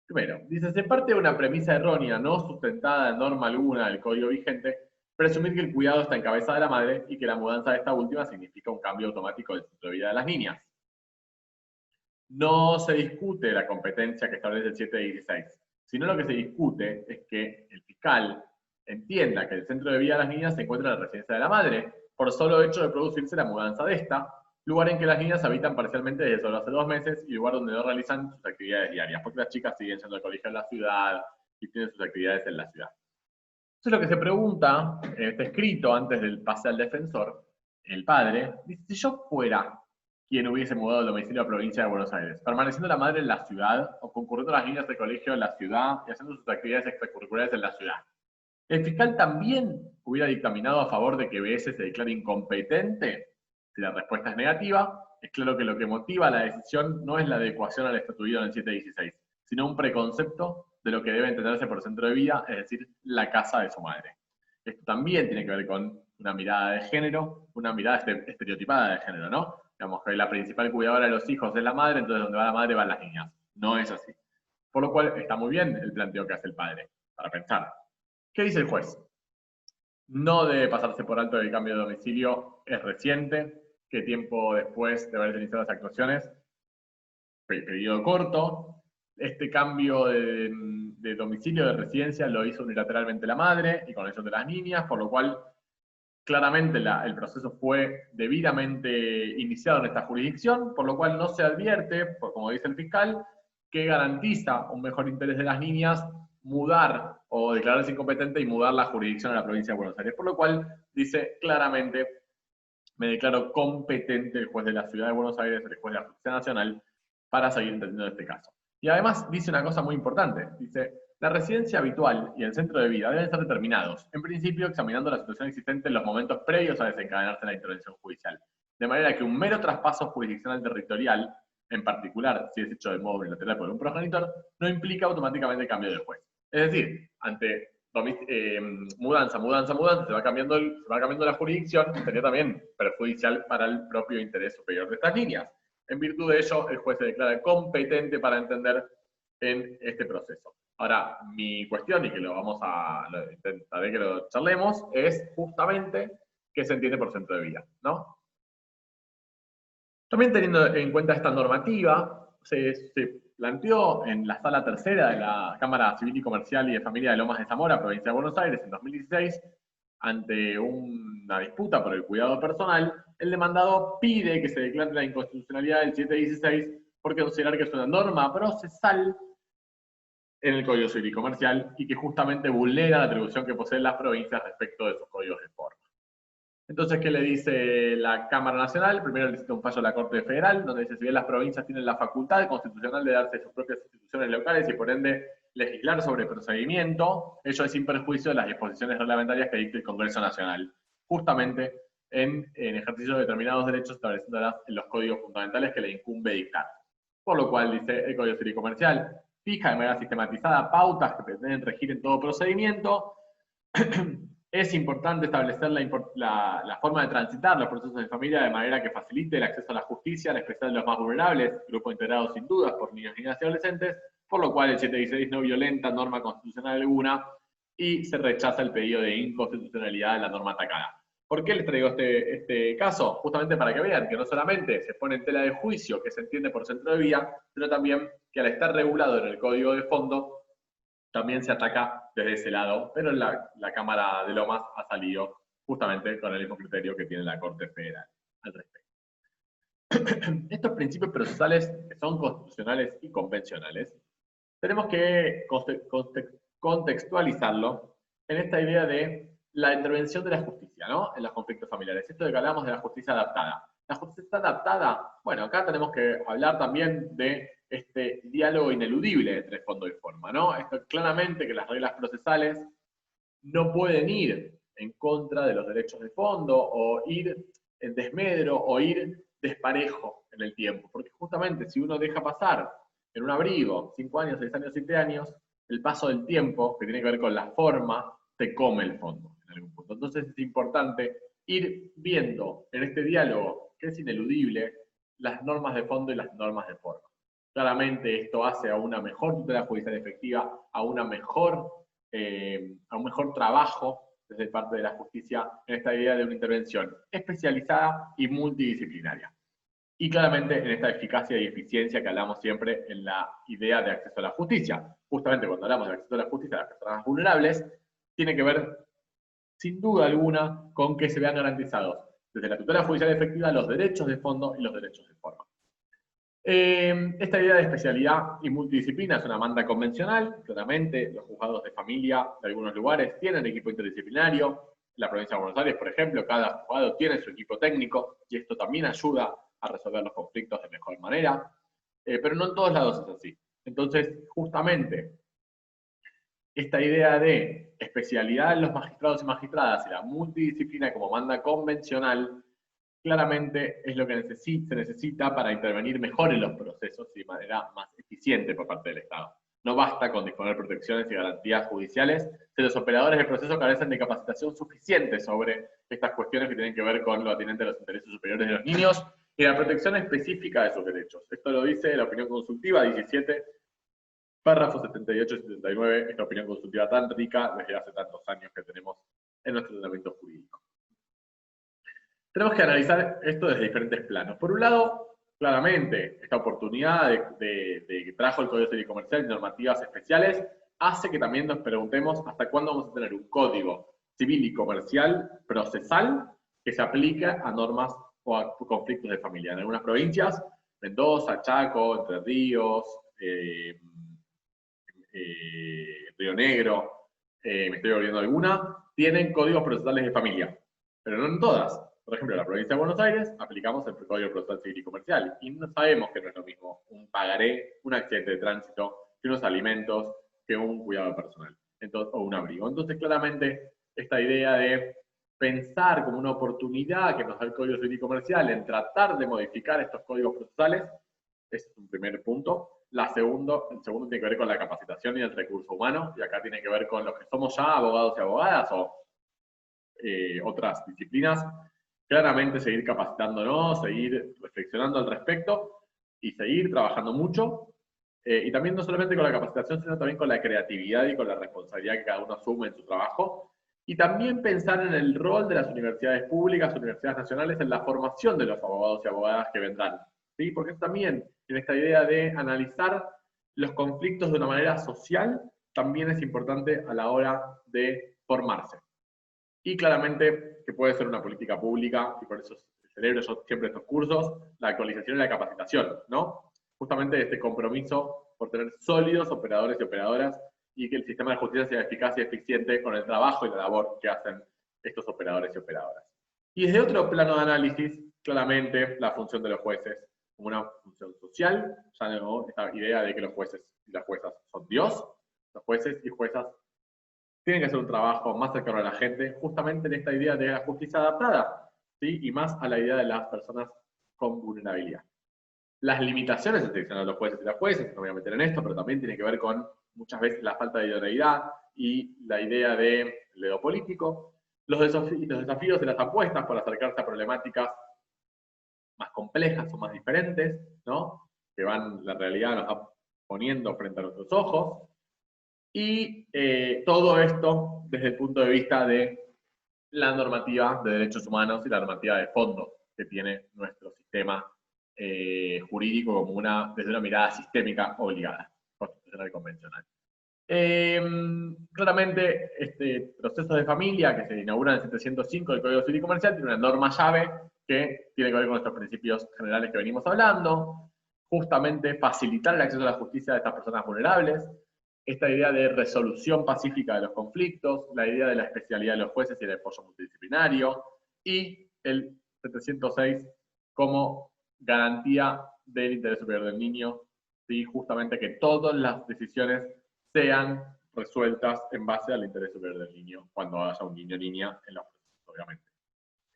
Speaker 1: Primero, dice, se parte de una premisa errónea, no sustentada en norma alguna del código vigente, presumir que el cuidado está en cabeza de la madre y que la mudanza de esta última significa un cambio automático del centro de vida de las niñas. No se discute la competencia que establece el 716, sino lo que se discute es que el fiscal entienda que el centro de vida de las niñas se encuentra en la residencia de la madre, por solo hecho de producirse la mudanza de esta, lugar en que las niñas habitan parcialmente desde solo hace 2 meses y lugar donde no realizan sus actividades diarias, porque las chicas siguen yendo al colegio en la ciudad y tienen sus actividades en la ciudad. Entonces lo que se pregunta en este escrito antes del pase al defensor, el padre, dice, si yo fuera quien hubiese mudado el domicilio a provincia de Buenos Aires, permaneciendo la madre en la ciudad o concurriendo las niñas al colegio en la ciudad y haciendo sus actividades extracurriculares en la ciudad, ¿el fiscal también hubiera dictaminado a favor de que BS se declare incompetente? Si la respuesta es negativa, es claro que lo que motiva la decisión no es la adecuación al estatuto en el 716, sino un preconcepto de lo que debe entenderse por centro de vida, es decir, la casa de su madre. Esto también tiene que ver con una mirada de género, una mirada estereotipada de género, ¿no? Digamos que la principal cuidadora de los hijos es la madre, entonces donde va la madre van las niñas. No es así. Por lo cual está muy bien el planteo que hace el padre, para pensar. ¿Qué dice el juez? No debe pasarse por alto que el cambio de domicilio es reciente, que tiempo después de haber iniciado las actuaciones, periodo corto. Este cambio de domicilio, de residencia, lo hizo unilateralmente la madre y con eso de las niñas, por lo cual claramente el proceso fue debidamente iniciado en esta jurisdicción, por lo cual no se advierte, como dice el fiscal, que garantiza un mejor interés de las niñas mudar o declararse incompetente y mudar la jurisdicción a la provincia de Buenos Aires. Por lo cual dice claramente, me declaro competente el juez de la ciudad de Buenos Aires, el juez de la Justicia Nacional, para seguir entendiendo este caso. Y además dice una cosa muy importante, dice, la residencia habitual y el centro de vida deben ser determinados, en principio examinando la situación existente en los momentos previos a desencadenarse la intervención judicial. de manera que un mero traspaso jurisdiccional territorial, en particular si es hecho de modo unilateral por un progenitor, no implica automáticamente el cambio del juez. Es decir, ante mudanza, se va cambiando la jurisdicción, sería también perjudicial para el propio interés superior de estas líneas. En virtud de ello, el juez se declara competente para entender en este proceso. Ahora, mi cuestión, y que intentaré que lo charlemos, es justamente qué se entiende por centro de vida, ¿no? También teniendo en cuenta esta normativa, se planteó en la sala tercera de la Cámara Civil y Comercial y de Familia de Lomas de Zamora, provincia de Buenos Aires, en 2016, ante una disputa por el cuidado personal, el demandado pide que se declare la inconstitucionalidad del 716 por considerar que es una norma procesal en el Código Civil y Comercial y que justamente vulnera la atribución que poseen las provincias respecto de sus códigos de forma. Entonces, ¿qué le dice la Cámara Nacional? Primero le cita un fallo de la Corte Federal, donde dice, si bien las provincias tienen la facultad constitucional de darse sus propias instituciones locales y por ende legislar sobre el procedimiento, ello es sin perjuicio de las disposiciones reglamentarias que dicta el Congreso Nacional, justamente en ejercicio de determinados derechos establecidos en los códigos fundamentales que le incumbe dictar. Por lo cual, dice el Código Civil y Comercial, fija de manera sistematizada pautas que pretenden regir en todo procedimiento. Es importante establecer la forma de transitar los procesos de familia de manera que facilite el acceso a la justicia, en especial de los más vulnerables, grupos integrados sin dudas por niños, niñas y adolescentes, por lo cual el 716 no violenta norma constitucional alguna y se rechaza el pedido de inconstitucionalidad de la norma atacada. ¿Por qué les traigo este caso? Justamente para que vean que no solamente se pone en tela de juicio que se entiende por centro de vida, sino también que al estar regulado en el código de fondo, también se ataca desde ese lado, pero la Cámara de Lomas ha salido justamente con el mismo criterio que tiene la Corte Federal al respecto. Estos principios procesales que son constitucionales y convencionales, tenemos que contextualizarlo en esta idea de la intervención de la justicia, ¿no? En los conflictos familiares. Esto de que hablamos de la justicia adaptada. La justicia adaptada, bueno, acá tenemos que hablar también de este diálogo ineludible entre fondo y forma, ¿no? Esto claramente que las reglas procesales no pueden ir en contra de los derechos de fondo o ir en desmedro o ir desparejo en el tiempo, porque justamente si uno deja pasar en un abrigo 5 años, 6 años, 7 años, el paso del tiempo, que tiene que ver con la forma, te come el fondo en algún punto. Entonces es importante ir viendo en este diálogo, que es ineludible, las normas de fondo y las normas de forma. Claramente esto hace a una mejor tutela judicial efectiva, a un mejor trabajo desde parte de la justicia en esta idea de una intervención especializada y multidisciplinaria. Y claramente en esta eficacia y eficiencia que hablamos siempre en la idea de acceso a la justicia. Justamente cuando hablamos de acceso a la justicia a las personas vulnerables, tiene que ver sin duda alguna con que se vean garantizados desde la tutela judicial efectiva los derechos de fondo y los derechos de forma. Esta idea de especialidad y multidisciplina es una manda convencional. Claramente los juzgados de familia de algunos lugares tienen equipo interdisciplinario. En la provincia de Buenos Aires, por ejemplo, cada juzgado tiene su equipo técnico y esto también ayuda a resolver los conflictos de mejor manera, pero no en todos lados es así. Entonces, justamente, esta idea de especialidad en los magistrados y magistradas y la multidisciplina como manda convencional, claramente es lo que se necesita para intervenir mejor en los procesos y de manera más eficiente por parte del Estado. No basta con disponer protecciones y garantías judiciales si los operadores del proceso carecen de capacitación suficiente sobre estas cuestiones que tienen que ver con lo atinente a los intereses superiores de los niños y la protección específica de sus derechos. Esto lo dice la opinión consultiva 17, párrafos 78 y 79, esta opinión consultiva tan rica desde hace tantos años que tenemos en nuestro tratamiento jurídico. Tenemos que analizar esto desde diferentes planos. Por un lado, claramente, esta oportunidad de que trajo el Código Civil y Comercial y normativas especiales hace que también nos preguntemos hasta cuándo vamos a tener un Código Civil y Comercial procesal que se aplique a normas o a conflictos de familia. En algunas provincias, Mendoza, Chaco, Entre Ríos, Río Negro, me estoy olvidando alguna, tienen códigos procesales de familia, pero no en todas. Por ejemplo, en la provincia de Buenos Aires aplicamos el Código Procesal Civil y Comercial y no sabemos que no es lo mismo un pagaré, un accidente de tránsito, que unos alimentos, que un cuidado personal o un abrigo. Entonces, claramente, esta idea de pensar como una oportunidad que nos da el Código Civil y Comercial en tratar de modificar estos códigos procesales. Ese es un primer punto. El segundo tiene que ver con la capacitación y el recurso humano, y acá tiene que ver con los que somos ya abogados y abogadas o otras disciplinas. Claramente seguir capacitándonos, seguir reflexionando al respecto y seguir trabajando mucho. Y también no solamente con la capacitación, sino también con la creatividad y con la responsabilidad que cada uno asume en su trabajo. Y también pensar en el rol de las universidades públicas, universidades nacionales, en la formación de los abogados y abogadas que vendrán. ¿Sí? Porque también en esta idea de analizar los conflictos de una manera social, también es importante a la hora de formarse. Y claramente que puede ser una política pública, y por eso celebro yo siempre estos cursos, la actualización y la capacitación, ¿no? Justamente este compromiso por tener sólidos operadores y operadoras y que el sistema de justicia sea eficaz y eficiente con el trabajo y la labor que hacen estos operadores y operadoras. Y desde otro plano de análisis, claramente la función de los jueces como una función social, ya no esta idea de que los jueces y las juezas son Dios, los jueces y juezas tienen que hacer un trabajo más cercano a la gente, justamente en esta idea de la justicia adaptada, ¿sí? Y más a la idea de las personas con vulnerabilidad. Las limitaciones de selección de los jueces y las jueces, no voy a meter en esto, pero también tiene que ver con muchas veces la falta de idoneidad y la idea de dedo político, los desafíos de las apuestas por acercarse a problemáticas más complejas o más diferentes, ¿no? Que la realidad nos va poniendo frente a nuestros ojos, y todo esto desde el punto de vista de la normativa de derechos humanos y la normativa de fondo que tiene nuestro sistema jurídico como desde una mirada sistémica obligada, constitucional y convencional. Claramente, este proceso de familia que se inaugura en el 705 del Código Civil y Comercial tiene una norma llave que tiene que ver con estos principios generales que venimos hablando, justamente facilitar el acceso a la justicia de estas personas vulnerables, esta idea de resolución pacífica de los conflictos, la idea de la especialidad de los jueces y el apoyo multidisciplinario, y el 706 como garantía del interés superior del niño, ¿sí? Justamente que todas las decisiones sean resueltas en base al interés superior del niño, cuando haya un niño o niña en los procesos, obviamente.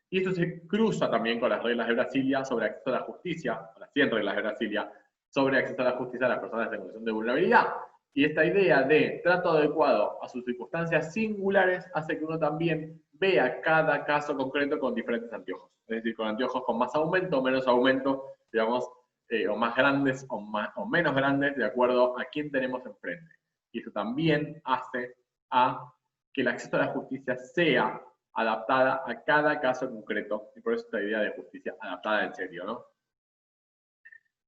Speaker 1: Y esto se cruza también con las reglas de Brasilia sobre acceso a la justicia, las 100 reglas de Brasilia, sobre acceso a la justicia a las personas en condición de vulnerabilidad. Y esta idea de trato adecuado a sus circunstancias singulares hace que uno también vea cada caso concreto con diferentes anteojos. Es decir, con anteojos con más aumento o menos aumento, digamos, o más grandes o menos grandes, de acuerdo a quién tenemos enfrente. Y eso también hace a que el acceso a la justicia sea adaptada a cada caso concreto, y por eso esta idea de justicia adaptada en serio, ¿no?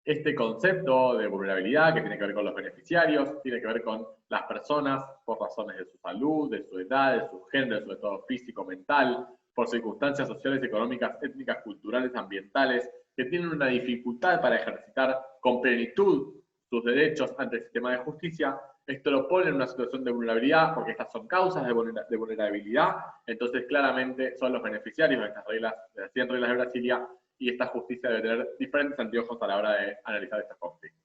Speaker 1: Este concepto de vulnerabilidad que tiene que ver con los beneficiarios, tiene que ver con las personas por razones de su salud, de su edad, de su género, de su estado físico, mental, por circunstancias sociales, económicas, étnicas, culturales, ambientales, que tienen una dificultad para ejercitar con plenitud sus derechos ante el sistema de justicia. Esto lo pone en una situación de vulnerabilidad, porque estas son causas de vulnerabilidad, entonces claramente son los beneficiarios de estas reglas, de las 100 reglas de Brasilia, y esta justicia debe tener diferentes anteojos a la hora de analizar estos conflictos.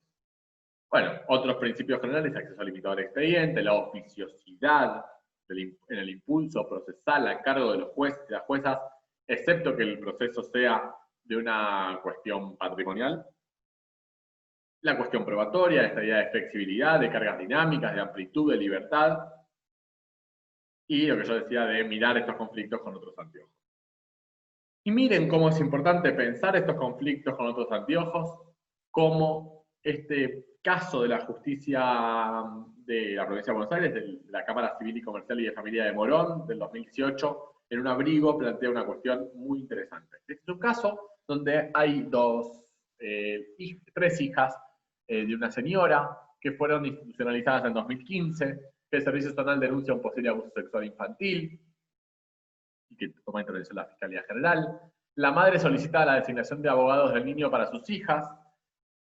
Speaker 1: Bueno, otros principios generales: acceso limitado al expediente, la oficiosidad en el impulso procesal a cargo de los jueces y las juezas, excepto que el proceso sea de una cuestión patrimonial. La cuestión probatoria, esta idea de flexibilidad, de cargas dinámicas, de amplitud, de libertad, y lo que yo decía de mirar estos conflictos con otros anteojos. Y miren cómo es importante pensar estos conflictos con otros anteojos, como este caso de la justicia de la provincia de Buenos Aires, de la Cámara Civil y Comercial y de Familia de Morón, del 2018, en un abrigo plantea una cuestión muy interesante. Este es un caso donde hay tres hijas de una señora que fueron institucionalizadas en 2015, que el Servicio Estatal denuncia un posible abuso sexual infantil, y que toma intervención la Fiscalía General. La madre solicita la designación de abogados del niño para sus hijas.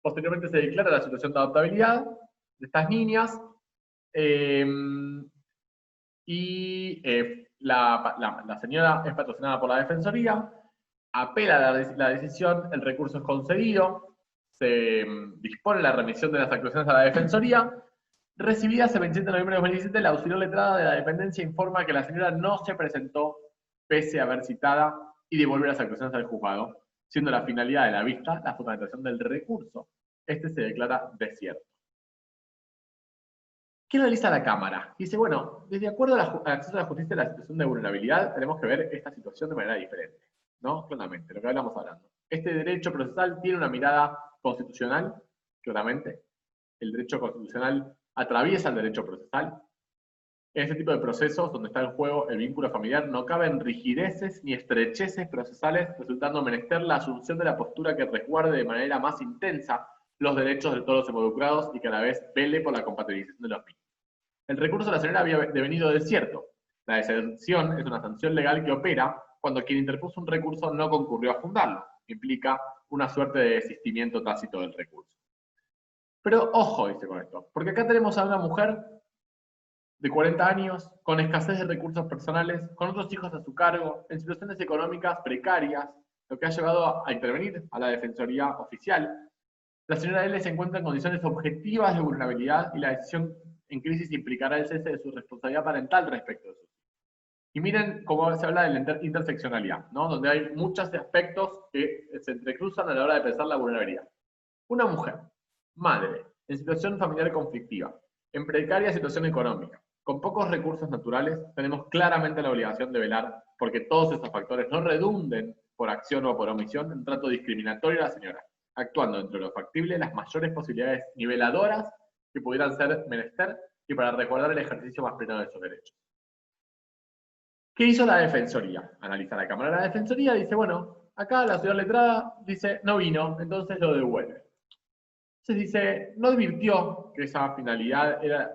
Speaker 1: Posteriormente se declara la situación de adoptabilidad de estas niñas. La señora es patrocinada por la Defensoría, apela la decisión, el recurso es concedido, se dispone la remisión de las actuaciones a la Defensoría. Recibida el 27 de noviembre de 2017, la auxiliar letrada de la dependencia informa que la señora no se presentó pese a haber citada, y devolver las actuaciones al juzgado, siendo la finalidad de la vista la fundamentación del recurso. Este se declara desierto. ¿Qué realiza la Cámara? Dice, bueno, desde acuerdo al acceso a la justicia y la situación de vulnerabilidad, tenemos que ver esta situación de manera diferente, ¿no? Claramente, lo que hablamos hablando. Este derecho procesal tiene una mirada constitucional, claramente. El derecho constitucional atraviesa el derecho procesal. En este tipo de procesos, donde está en juego el vínculo familiar, no caben rigideces ni estrecheces procesales, resultando menester la asunción de la postura que resguarde de manera más intensa los derechos de todos los involucrados y que a la vez vele por la compatibilización de los mismos. El recurso nacional había devenido desierto. La deserción es una sanción legal que opera cuando quien interpuso un recurso no concurrió a fundarlo. Implica una suerte de desistimiento tácito del recurso. Pero ojo, dice con esto, porque acá tenemos a una mujer de 40 años, con escasez de recursos personales, con otros hijos a su cargo, en situaciones económicas precarias, lo que ha llevado a intervenir a la Defensoría Oficial. La señora L se encuentra en condiciones objetivas de vulnerabilidad y la decisión en crisis implicará el cese de su responsabilidad parental respecto de sus hijos. Y miren cómo se habla de la interseccionalidad, ¿no? Donde hay muchos aspectos que se entrecruzan a la hora de pensar la vulnerabilidad. Una mujer, madre, en situación familiar conflictiva, en precaria situación económica, con pocos recursos naturales, tenemos claramente la obligación de velar porque todos estos factores no redunden por acción o por omisión en trato discriminatorio a la señora, actuando dentro de lo factible las mayores posibilidades niveladoras que pudieran ser menester y para resguardar el ejercicio más pleno de sus derechos. ¿Qué hizo la Defensoría? Analiza la Cámara de la Defensoría, dice, bueno, acá la señora letrada dice, no vino, entonces lo devuelve. Entonces dice, no advirtió que esa finalidad era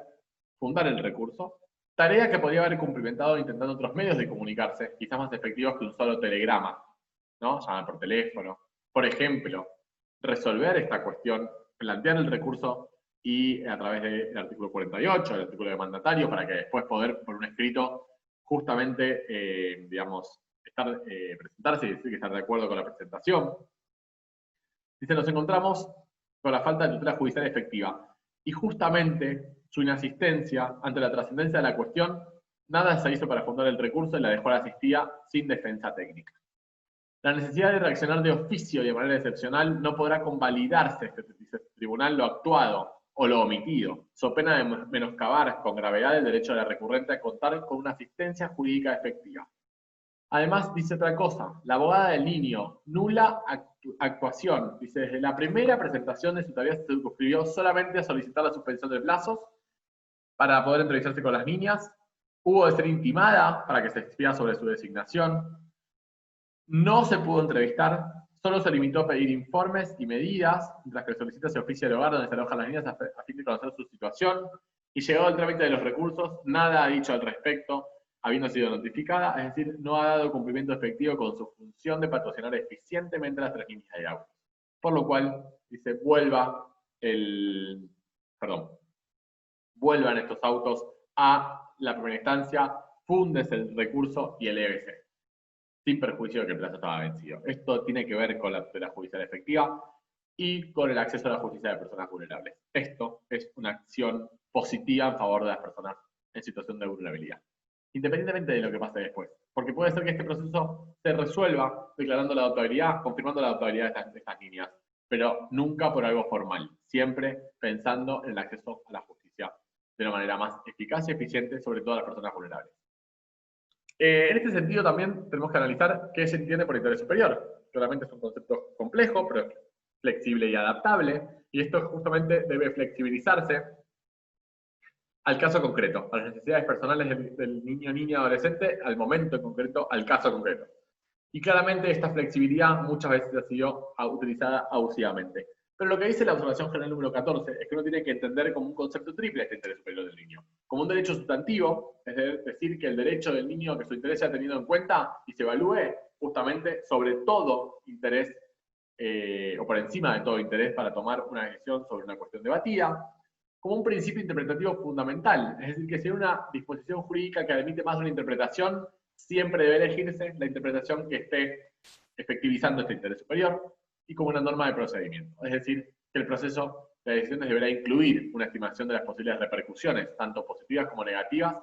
Speaker 1: fundar el recurso, tarea que podía haber cumplimentado intentando otros medios de comunicarse, quizás más efectivos que un solo telegrama, ¿no? Llamar por teléfono. Por ejemplo, resolver esta cuestión, plantear el recurso y a través del artículo 48, el artículo de mandatario, para que después poder, por un escrito, justamente, digamos, presentarse y decir que estar de acuerdo con la presentación. Dice, nos encontramos con la falta de tutela judicial efectiva. Y justamente su inasistencia ante la trascendencia de la cuestión, nada se hizo para fundar el recurso y la dejó a la asistida sin defensa técnica. La necesidad de reaccionar de oficio y de manera excepcional no podrá convalidarse, dice el tribunal, lo actuado o lo omitido, so pena de menoscabar con gravedad el derecho de la recurrente a contar con una asistencia jurídica efectiva. Además, dice otra cosa, la abogada del niño, nula actuación. Dice, desde la primera presentación de su tarea se circunscribió solamente a solicitar la suspensión de plazos para poder entrevistarse con las niñas. Hubo de ser intimada para que se expidiera sobre su designación. No se pudo entrevistar, solo se limitó a pedir informes y medidas, mientras que solicita ese oficio del hogar donde se alojan las niñas a fin de conocer su situación. Y llegado el trámite de los recursos, nada ha dicho al respecto, habiendo sido notificada, es decir, no ha dado cumplimiento efectivo con su función de patrocinar eficientemente las 3 líneas de autos. Por lo cual, dice, vuelvan estos autos a la primera instancia, fúndese el recurso y elévese, sin perjuicio de que el plazo estaba vencido. Esto tiene que ver con la tutela judicial efectiva y con el acceso a la justicia de personas vulnerables. Esto es una acción positiva en favor de las personas en situación de vulnerabilidad, independientemente de lo que pase después. Porque puede ser que este proceso se resuelva declarando la adoptabilidad, confirmando la adoptabilidad de estas niñas, pero nunca por algo formal, siempre pensando en el acceso a la justicia de una manera más eficaz y eficiente, sobre todo a las personas vulnerables. En este sentido también tenemos que analizar qué se entiende por interés superior. Claramente es un concepto complejo, pero flexible y adaptable, y esto justamente debe flexibilizarse al caso concreto, a las necesidades personales del niño, niña, adolescente, al momento en concreto, al caso concreto. Y claramente esta flexibilidad muchas veces ha sido utilizada abusivamente. Pero lo que dice la observación general número 14 es que uno tiene que entender como un concepto triple este interés superior del niño. Como un derecho sustantivo, es decir, que el derecho del niño que su interés sea tenido en cuenta y se evalúe justamente sobre todo interés, o por encima de todo interés para tomar una decisión sobre una cuestión debatida, como un principio interpretativo fundamental. Es decir, que si hay una disposición jurídica que admite más de una interpretación, siempre debe elegirse la interpretación que esté efectivizando este interés superior y como una norma de procedimiento. Es decir, que el proceso de decisiones deberá incluir una estimación de las posibles repercusiones, tanto positivas como negativas,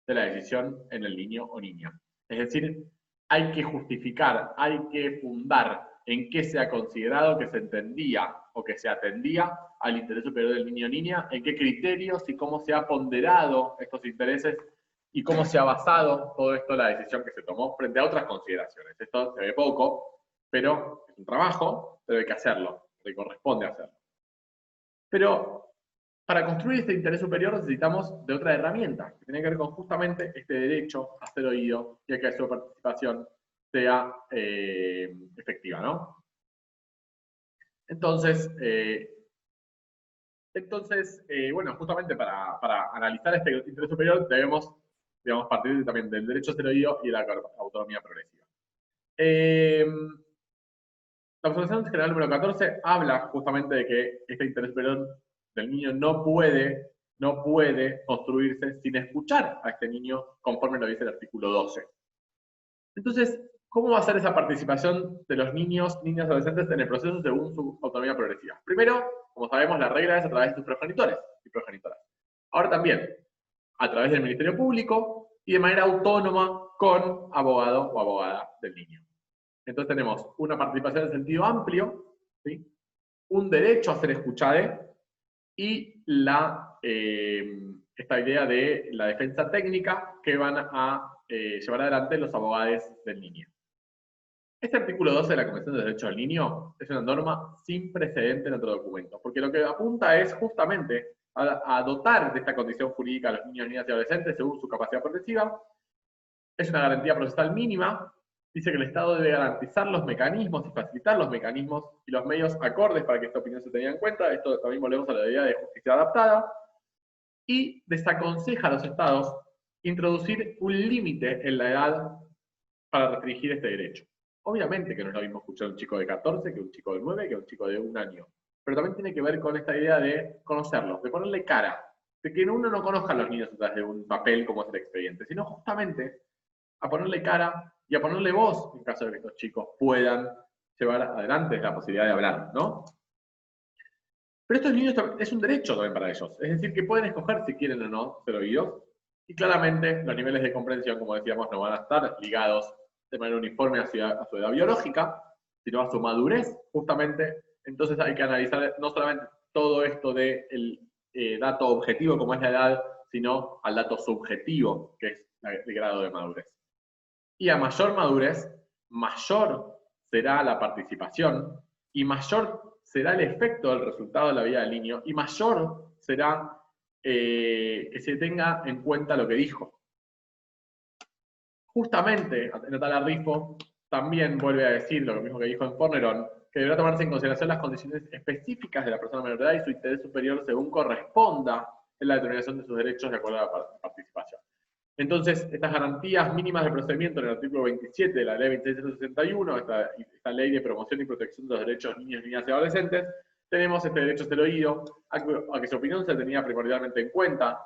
Speaker 1: de la decisión en el niño o niña. Es decir, hay que justificar, hay que fundar en qué se ha considerado que se entendía o que se atendía al interés superior del niño o niña, en qué criterios y cómo se ha ponderado estos intereses y cómo se ha basado todo esto en la decisión que se tomó frente a otras consideraciones. Esto se ve poco, pero es un trabajo, pero hay que hacerlo, le corresponde hacerlo. Pero para construir este interés superior necesitamos de otra herramienta, que tiene que ver con justamente este derecho a ser oído y a que su participación sea efectiva, ¿no? Entonces, bueno, justamente para analizar este interés superior debemos, digamos, partir también del derecho a ser oído y de la autonomía progresiva. La observación general número 14 habla justamente de que este interés superior del niño no puede construirse sin escuchar a este niño conforme lo dice el artículo 12. Entonces, ¿cómo va a ser esa participación de los niños, niñas y adolescentes en el proceso según su autonomía progresiva? Primero, como sabemos, la regla es a través de sus progenitores y progenitoras. Ahora también, a través del Ministerio Público y de manera autónoma con abogado o abogada del niño. Entonces tenemos una participación en sentido amplio, ¿sí? Un derecho a ser escuchado y esta idea de la defensa técnica que van a llevar adelante los abogados del niño. Este artículo 12 de la Convención de Derechos del Niño es una norma sin precedente en otro documento, porque lo que apunta es justamente a dotar de esta condición jurídica a los niños, niñas y adolescentes según su capacidad progresiva. Es una garantía procesal mínima. Dice que el Estado debe garantizar los mecanismos y facilitar los mecanismos y los medios acordes para que esta opinión se tenga en cuenta. Esto también volvemos a la idea de justicia adaptada. Y desaconseja a los Estados introducir un límite en la edad para restringir este derecho. Obviamente que no es lo mismo escuchar a un chico de 14 que un chico de 9 que un chico de 1 año. Pero también tiene que ver con esta idea de conocerlos, de ponerle cara, de que uno no conozca a los niños detrás de un papel como es el expediente, sino justamente a ponerle cara y a ponerle voz en caso de que estos chicos puedan llevar adelante la posibilidad de hablar, ¿no? Pero estos niños es un derecho también para ellos, es decir, que pueden escoger si quieren o no ser oídos, y claramente los niveles de comprensión, como decíamos, no van a estar ligados de manera uniforme a su edad biológica, sino a su madurez, justamente. Entonces hay que analizar no solamente todo esto del dato objetivo, como es la edad, sino al dato subjetivo, que es el grado de madurez. Y a mayor madurez, mayor será la participación y mayor será el efecto del resultado de la vida del niño y mayor será que se tenga en cuenta lo que dijo. Justamente, Natalia Rifo también vuelve a decir lo mismo que dijo en Forneron, que deberá tomarse en consideración las condiciones específicas de la persona menor de edad y su interés superior según corresponda en la determinación de sus derechos de acuerdo a la participación. Entonces, estas garantías mínimas de procedimiento en el artículo 27 de la ley 2661, esta ley de promoción y protección de los derechos de niños, niñas y adolescentes, tenemos este derecho a ser oído, a que su opinión se tenía primordialmente en cuenta,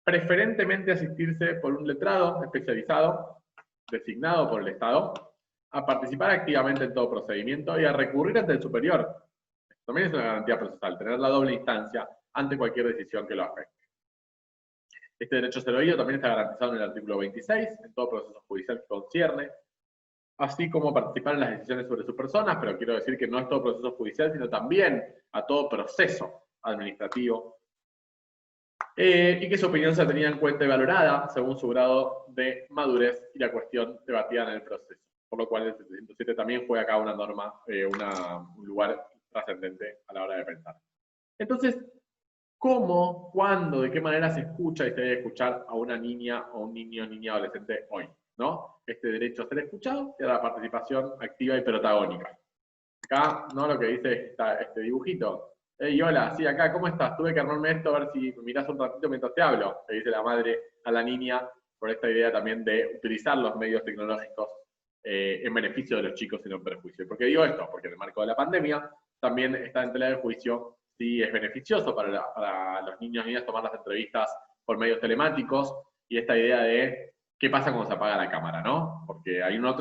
Speaker 1: preferentemente asistirse por un letrado especializado, designado por el Estado, a participar activamente en todo procedimiento y a recurrir ante el superior. También es una garantía procesal, tener la doble instancia ante cualquier decisión que lo afecte. Este derecho a ser oído también está garantizado en el artículo 26, en todo proceso judicial que concierne, así como participar en las decisiones sobre sus personas, pero quiero decir que no es todo proceso judicial, sino también a todo proceso administrativo, y que su opinión se tenía en cuenta y valorada según su grado de madurez y la cuestión debatida en el proceso. Por lo cual el 707 también juega acá una norma, un lugar trascendente a la hora de pensar. Entonces, ¿cómo, cuándo, de qué manera se escucha y se debe escuchar a una niña o un niño, niña, adolescente hoy? ¿No? Este derecho a ser escuchado y a la participación activa y protagónica. Acá, ¿no? Lo que dice este dibujito. Hey, hola, sí, acá, ¿cómo estás? Tuve que armarme esto a ver si me mirás un ratito mientras te hablo, le dice la madre a la niña, por esta idea también de utilizar los medios tecnológicos en beneficio de los chicos y no en perjuicio. ¿Por qué digo esto? Porque en el marco de la pandemia también está en tela de juicio si es beneficioso para los niños y niñas tomar las entrevistas por medios telemáticos y esta idea de qué pasa cuando se apaga la cámara, ¿no? Porque hay una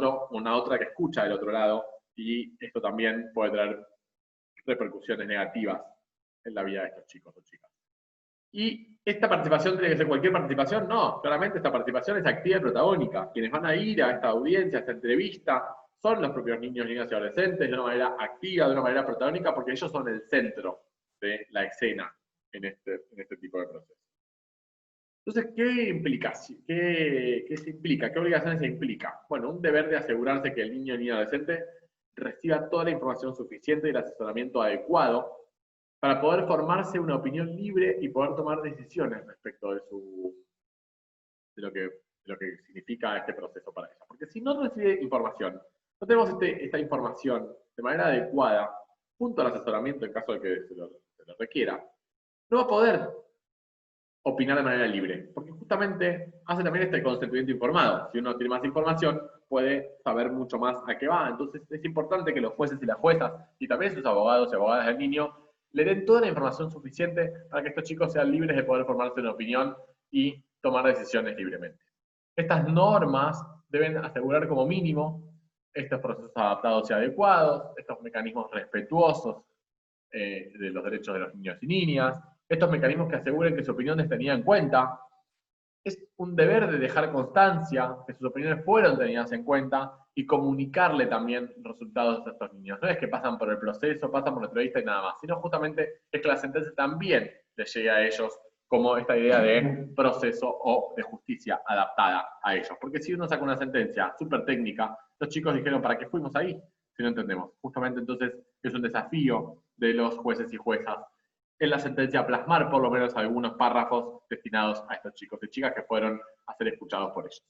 Speaker 1: otra que escucha del otro lado y esto también puede traer repercusiones negativas en la vida de estos chicos o chicas. Y ¿Esta participación tiene que ser cualquier participación? No, claramente esta participación es activa y protagónica. Quienes van a ir a esta audiencia, a esta entrevista, son los propios niños, niñas y adolescentes, de una manera activa, de una manera protagónica, porque ellos son el centro de la escena en este tipo de proceso. Entonces, ¿qué implica? ¿Qué se implica? ¿Qué obligaciones se implica? Bueno, un deber de asegurarse que el niño o niña adolescente reciba toda la información suficiente y el asesoramiento adecuado para poder formarse una opinión libre y poder tomar decisiones respecto de lo que significa este proceso para ella. Porque si no recibe información, no tenemos esta información de manera adecuada, junto al asesoramiento en caso de que se lo requiera, no va a poder opinar de manera libre, porque justamente hace también este consentimiento informado. Si uno tiene más información, puede saber mucho más a qué va. Entonces es importante que los jueces y las juezas, y también sus abogados y abogadas del niño, le den toda la información suficiente para que estos chicos sean libres de poder formarse una opinión y tomar decisiones libremente. Estas normas deben asegurar como mínimo estos procesos adaptados y adecuados, estos mecanismos respetuosos de los derechos de los niños y niñas, estos mecanismos que aseguren que su opinión es tenida en cuenta. Es un deber de dejar constancia que sus opiniones fueron tenidas en cuenta y comunicarle también resultados a estos niños. No es que pasan por el proceso, pasan por la entrevista y nada más, sino justamente es que la sentencia también les llegue a ellos como esta idea de proceso o de justicia adaptada a ellos. Porque si uno saca una sentencia súper técnica, los chicos dijeron, ¿para qué fuimos ahí? Si no entendemos. Justamente entonces es un desafío de los jueces y juezas en la sentencia plasmar por lo menos algunos párrafos destinados a estos chicos y chicas que fueron a ser escuchados por ellos.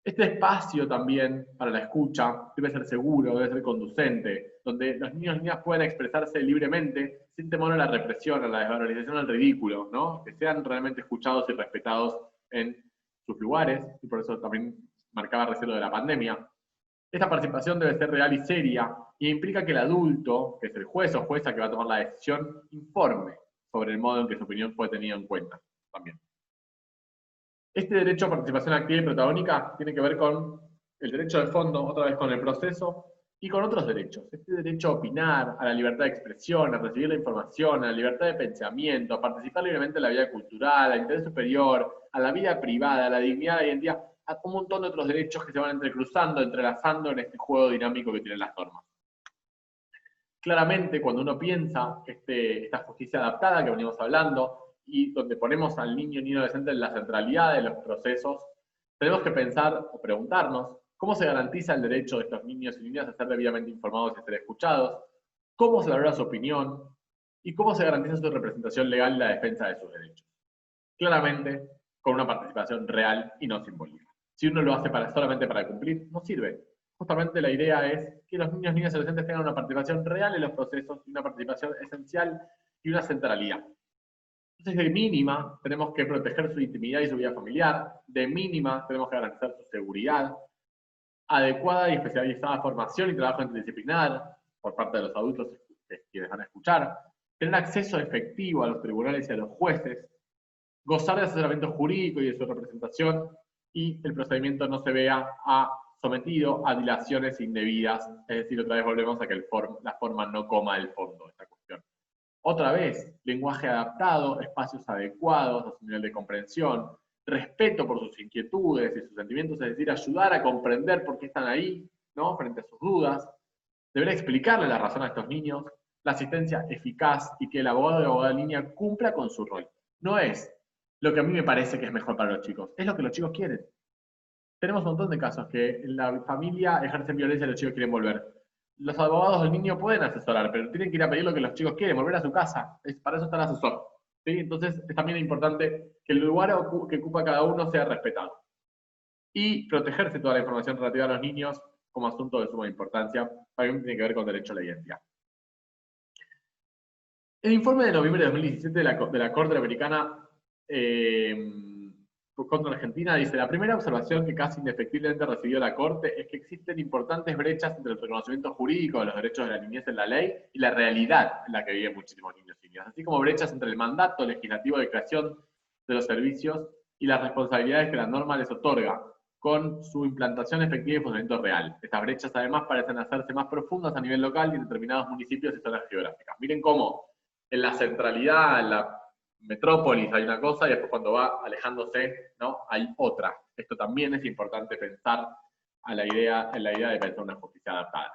Speaker 1: Este espacio también para la escucha debe ser seguro, debe ser conducente, donde los niños y niñas puedan expresarse libremente sin temor a la represión, a la desvalorización, al ridículo, ¿no? Que sean realmente escuchados y respetados en sus lugares, y por eso también marcaba recién lo de la pandemia. Esta participación debe ser real y seria y implica que el adulto, que es el juez o jueza que va a tomar la decisión, informe sobre el modo en que su opinión fue tenida en cuenta también. Este derecho a participación activa y protagónica tiene que ver con el derecho de fondo, otra vez con el proceso, y con otros derechos. Este derecho a opinar, a la libertad de expresión, a recibir la información, a la libertad de pensamiento, a participar libremente en la vida cultural, al interés superior, a la vida privada, a la dignidad, a la identidad, a un montón de otros derechos que se van entrecruzando, entrelazando en este juego dinámico que tienen las normas. Claramente, cuando uno piensa esta justicia adaptada que venimos hablando, y donde ponemos al niño y adolescente en la centralidad de los procesos, tenemos que pensar o preguntarnos cómo se garantiza el derecho de estos niños y niñas a ser debidamente informados y a ser escuchados, cómo se valora su opinión y cómo se garantiza su representación legal y la defensa de sus derechos. Claramente, con una participación real y no simbólica. Si uno lo hace solamente para cumplir, no sirve. Justamente la idea es que los niños, niñas y adolescentes tengan una participación real en los procesos y una participación esencial y una centralidad. Entonces, de mínima, tenemos que proteger su intimidad y su vida familiar. De mínima, tenemos que garantizar su seguridad. Adecuada y especializada formación y trabajo interdisciplinar por parte de los adultos que les van a escuchar. Tener acceso efectivo a los tribunales y a los jueces. Gozar de asesoramiento jurídico y de su representación. Y el procedimiento no se vea sometido a dilaciones indebidas. Es decir, otra vez volvemos a que la forma no coma el fondo de esta cuestión. Otra vez, lenguaje adaptado, espacios adecuados, a su nivel de comprensión, respeto por sus inquietudes y sus sentimientos, es decir, ayudar a comprender por qué están ahí, ¿no? Frente a sus dudas. Deber explicarle la razón a estos niños, la asistencia eficaz y que el abogado o la abogada en línea cumpla con su rol. No es lo que a mí me parece que es mejor para los chicos, es lo que los chicos quieren. Tenemos un montón de casos que en la familia ejercen violencia y los chicos quieren volver. Los abogados del niño pueden asesorar, pero tienen que ir a pedir lo que los chicos quieren, volver a su casa. Para eso está el asesor. ¿Sí? Entonces es también importante que el lugar que ocupa cada uno sea respetado. Y protegerse toda la información relativa a los niños como asunto de suma importancia, también tiene que ver con derecho a la identidad. El informe de noviembre de 2017 de la Corte Americana contra Argentina dice: la primera observación que casi indefectiblemente recibió la Corte es que existen importantes brechas entre el reconocimiento jurídico de los derechos de la niñez en la ley y la realidad en la que viven muchísimos niños y niñas, así como brechas entre el mandato legislativo de creación de los servicios y las responsabilidades que la norma les otorga, con su implantación efectiva y funcionamiento real. Estas brechas además parecen hacerse más profundas a nivel local y en determinados municipios y zonas geográficas. Miren cómo en la centralidad, en la metrópolis hay una cosa y después cuando va alejándose, ¿no? Hay otra. Esto también es importante pensar en la idea de pensar una justicia adaptada.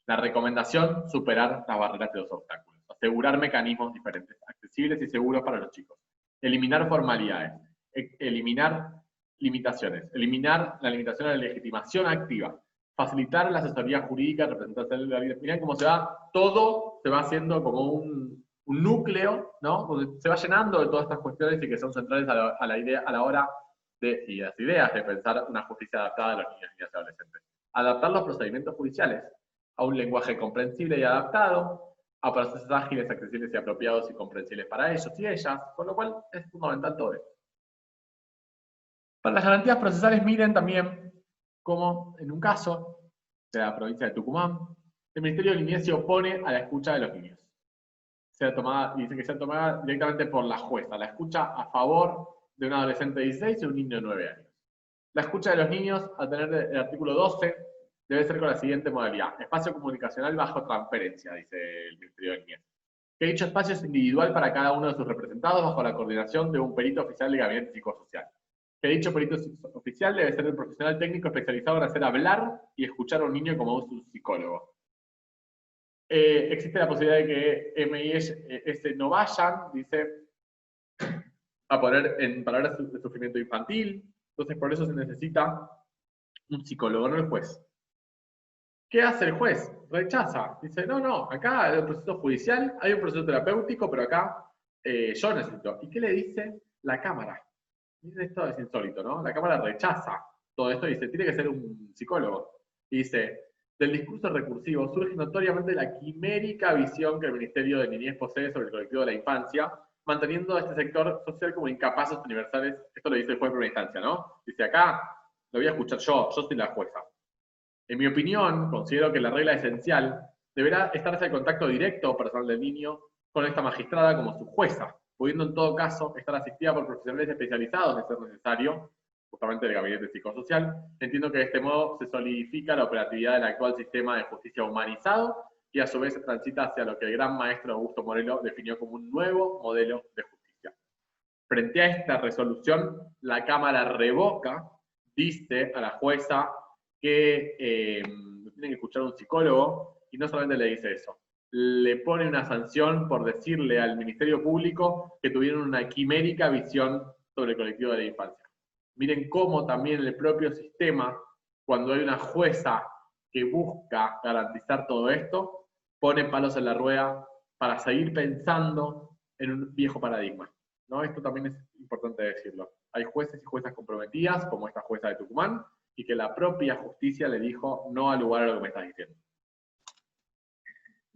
Speaker 1: La recomendación, superar las barreras de los obstáculos. Asegurar mecanismos diferentes, accesibles y seguros para los chicos. Eliminar formalidades. Eliminar limitaciones. Eliminar la limitación a la legitimación activa. Facilitar la asesoría jurídica, representación de la vida. Miren cómo se va, todo se va haciendo como un núcleo, ¿no? Donde se va llenando de todas estas cuestiones y que son centrales a la idea, a la hora de, y las ideas de pensar una justicia adaptada a los niños, niñas y adolescentes. Adaptar los procedimientos judiciales a un lenguaje comprensible y adaptado, a procesos ágiles, accesibles y apropiados y comprensibles para ellos y ellas, con lo cual es fundamental todo esto. Para las garantías procesales, miren también cómo en un caso de la provincia de Tucumán, el Ministerio de Niñez se opone a la escucha de los niños. Dice que sea tomada directamente por la jueza, la escucha a favor de un adolescente de 16 y un niño de 9 años. La escucha de los niños, al tener el artículo 12, debe ser con la siguiente modalidad: espacio comunicacional bajo transparencia, dice el Ministerio de Niñez. Que dicho espacio es individual para cada uno de sus representados bajo la coordinación de un perito oficial de gabinete psicosocial. Que dicho perito oficial debe ser el profesional técnico especializado en hacer hablar y escuchar a un niño como un psicólogo. Existe la posibilidad de que MIS no vayan, dice, a poner en palabras de sufrimiento infantil. Entonces, por eso se necesita un psicólogo, no el juez. ¿Qué hace el juez? Rechaza. Dice, no, acá hay un proceso judicial, hay un proceso terapéutico, pero acá yo necesito. ¿Y qué le dice la Cámara? Esto es insólito, ¿no? La Cámara rechaza todo esto y dice, tiene que ser un psicólogo. Y dice, del discurso recursivo surge notoriamente la quimérica visión que el Ministerio de Niñez posee sobre el colectivo de la infancia, manteniendo a este sector social como incapaces universales. Esto lo dice el juez de primera instancia, ¿no? Dice, acá lo voy a escuchar yo soy la jueza. En mi opinión, considero que la regla esencial deberá estarse en contacto directo personal del niño con esta magistrada como su jueza, pudiendo en todo caso estar asistida por profesionales especializados de ser necesario, justamente del gabinete psicosocial. Entiendo que de este modo se solidifica la operatividad del actual sistema de justicia humanizado y a su vez se transita hacia lo que el gran maestro Augusto Morelo definió como un nuevo modelo de justicia. Frente a esta resolución, la Cámara revoca, dice a la jueza que tiene que escuchar a un psicólogo, y no solamente le dice eso, le pone una sanción por decirle al Ministerio Público que tuvieron una quimérica visión sobre el colectivo de la infancia. Miren cómo también el propio sistema, cuando hay una jueza que busca garantizar todo esto, pone palos en la rueda para seguir pensando en un viejo paradigma, ¿no? Esto también es importante decirlo. Hay jueces y juezas comprometidas, como esta jueza de Tucumán, y que la propia justicia le dijo no al lugar a lo que me estás diciendo.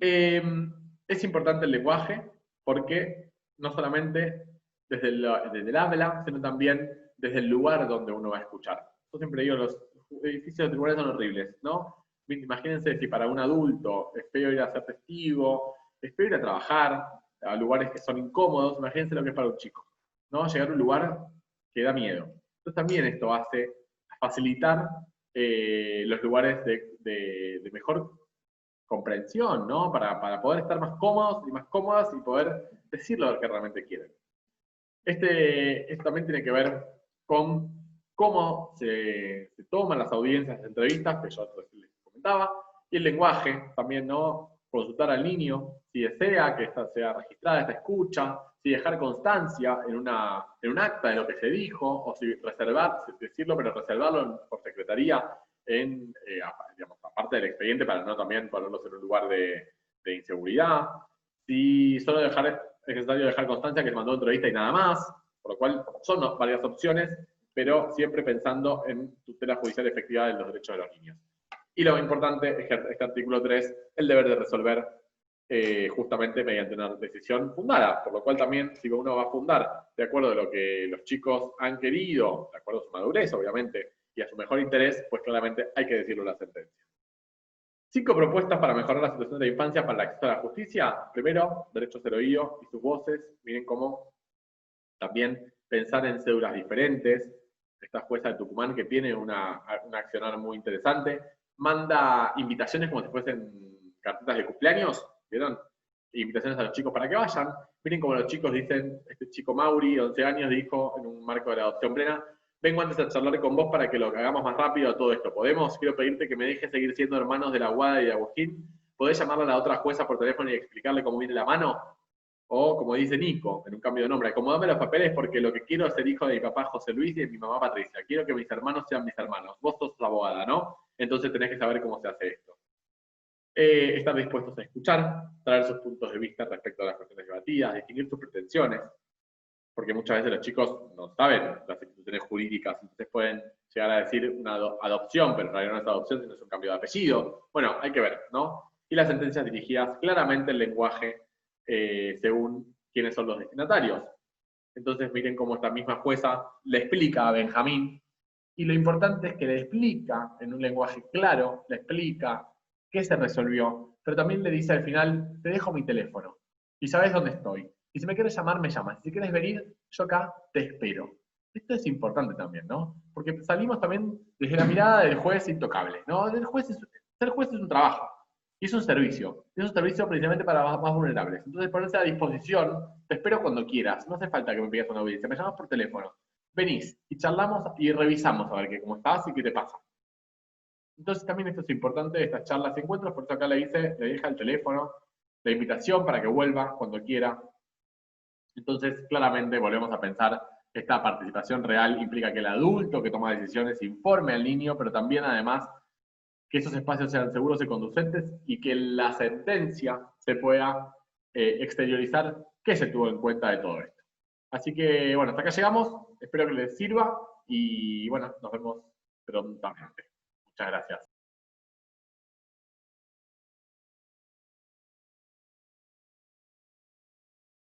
Speaker 1: Es importante el lenguaje, porque no solamente desde el habla, sino también desde el lugar donde uno va a escuchar. Yo siempre digo, los edificios de tribunales son horribles, ¿no? Imagínense si para un adulto es feo ir a ser testigo, es feo ir a trabajar a lugares que son incómodos, imagínense lo que es para un chico, ¿no? Llegar a un lugar que da miedo. Entonces también esto hace facilitar los lugares de mejor comprensión, ¿no? Para poder estar más cómodos y más cómodas y poder decir lo que realmente quieren. Esto también tiene que ver con cómo se toman las audiencias, las entrevistas, que yo les comentaba, y el lenguaje también, ¿no? Consultar al niño si desea que esta sea registrada, esta escucha, si dejar constancia en un acta de lo que se dijo, o si decirlo, pero reservarlo por secretaría digamos, aparte del expediente, para no también ponerlos en un lugar de inseguridad. Si solo es necesario dejar constancia que se mandó entrevista y nada más, por lo cual son varias opciones, pero siempre pensando en tutela judicial efectiva de los derechos de los niños. Y lo importante es que este artículo 3, el deber de resolver justamente mediante una decisión fundada, por lo cual también si uno va a fundar de acuerdo a lo que los chicos han querido, de acuerdo a su madurez, obviamente, y a su mejor interés, pues claramente hay que decirlo en la sentencia. 5 propuestas para mejorar la situación de la infancia para el acceso a la justicia. Primero, derechos del oído y sus voces. Miren cómo también pensar en cédulas diferentes. Esta jueza de Tucumán, que tiene un accionar muy interesante, manda invitaciones como si fuesen carpetas de cumpleaños, ¿vieron? invitaciones a los chicos para que vayan. Miren cómo los chicos dicen, este chico Mauri, 11 años, dijo en un marco de la adopción plena: vengo antes a charlar con vos para que lo hagamos más rápido todo esto. ¿Podemos? Quiero pedirte que me dejes seguir siendo hermanos de la Guada y de Agustín. ¿Podés llamarle a la otra jueza por teléfono y explicarle cómo viene la mano? O, como dice Nico, en un cambio de nombre: acomodame los papeles porque lo que quiero es ser hijo de mi papá José Luis y de mi mamá Patricia. Quiero que mis hermanos sean mis hermanos. Vos sos la abogada, ¿no? Entonces tenés que saber cómo se hace esto. Estar dispuestos a escuchar, traer sus puntos de vista respecto a las cuestiones debatidas, distinguir sus pretensiones, porque muchas veces los chicos no saben las instituciones jurídicas, entonces pueden llegar a decir una adopción, pero en realidad no es adopción, sino es un cambio de apellido. Bueno, hay que ver, ¿no? Y las sentencias dirigidas claramente el lenguaje según quiénes son los destinatarios. Entonces miren cómo esta misma jueza le explica a Benjamín, y lo importante es que le explica en un lenguaje claro, le explica qué se resolvió, pero también le dice al final: te dejo mi teléfono, y sabes dónde estoy. Y si me quieres llamar, me llamas. Si quieres venir, yo acá te espero. Esto es importante también, ¿no? Porque salimos también desde la mirada del juez intocable, ¿no? Ser juez es un trabajo, y es un servicio. Y es un servicio precisamente para más vulnerables. Entonces, ponerse a disposición, te espero cuando quieras. No hace falta que me pidas una audiencia, me llamas por teléfono. Venís y charlamos y revisamos a ver cómo estás y qué te pasa. Entonces también esto es importante, estas charlas y encuentros, por eso acá le deja el teléfono, la invitación para que vuelva cuando quiera. Entonces, claramente volvemos a pensar que esta participación real implica que el adulto que toma decisiones informe al niño, pero también además que esos espacios sean seguros y conducentes y que la sentencia se pueda exteriorizar qué se tuvo en cuenta de todo esto. Así que, bueno, hasta acá llegamos. Espero que les sirva y, bueno, nos vemos prontamente. Muchas gracias.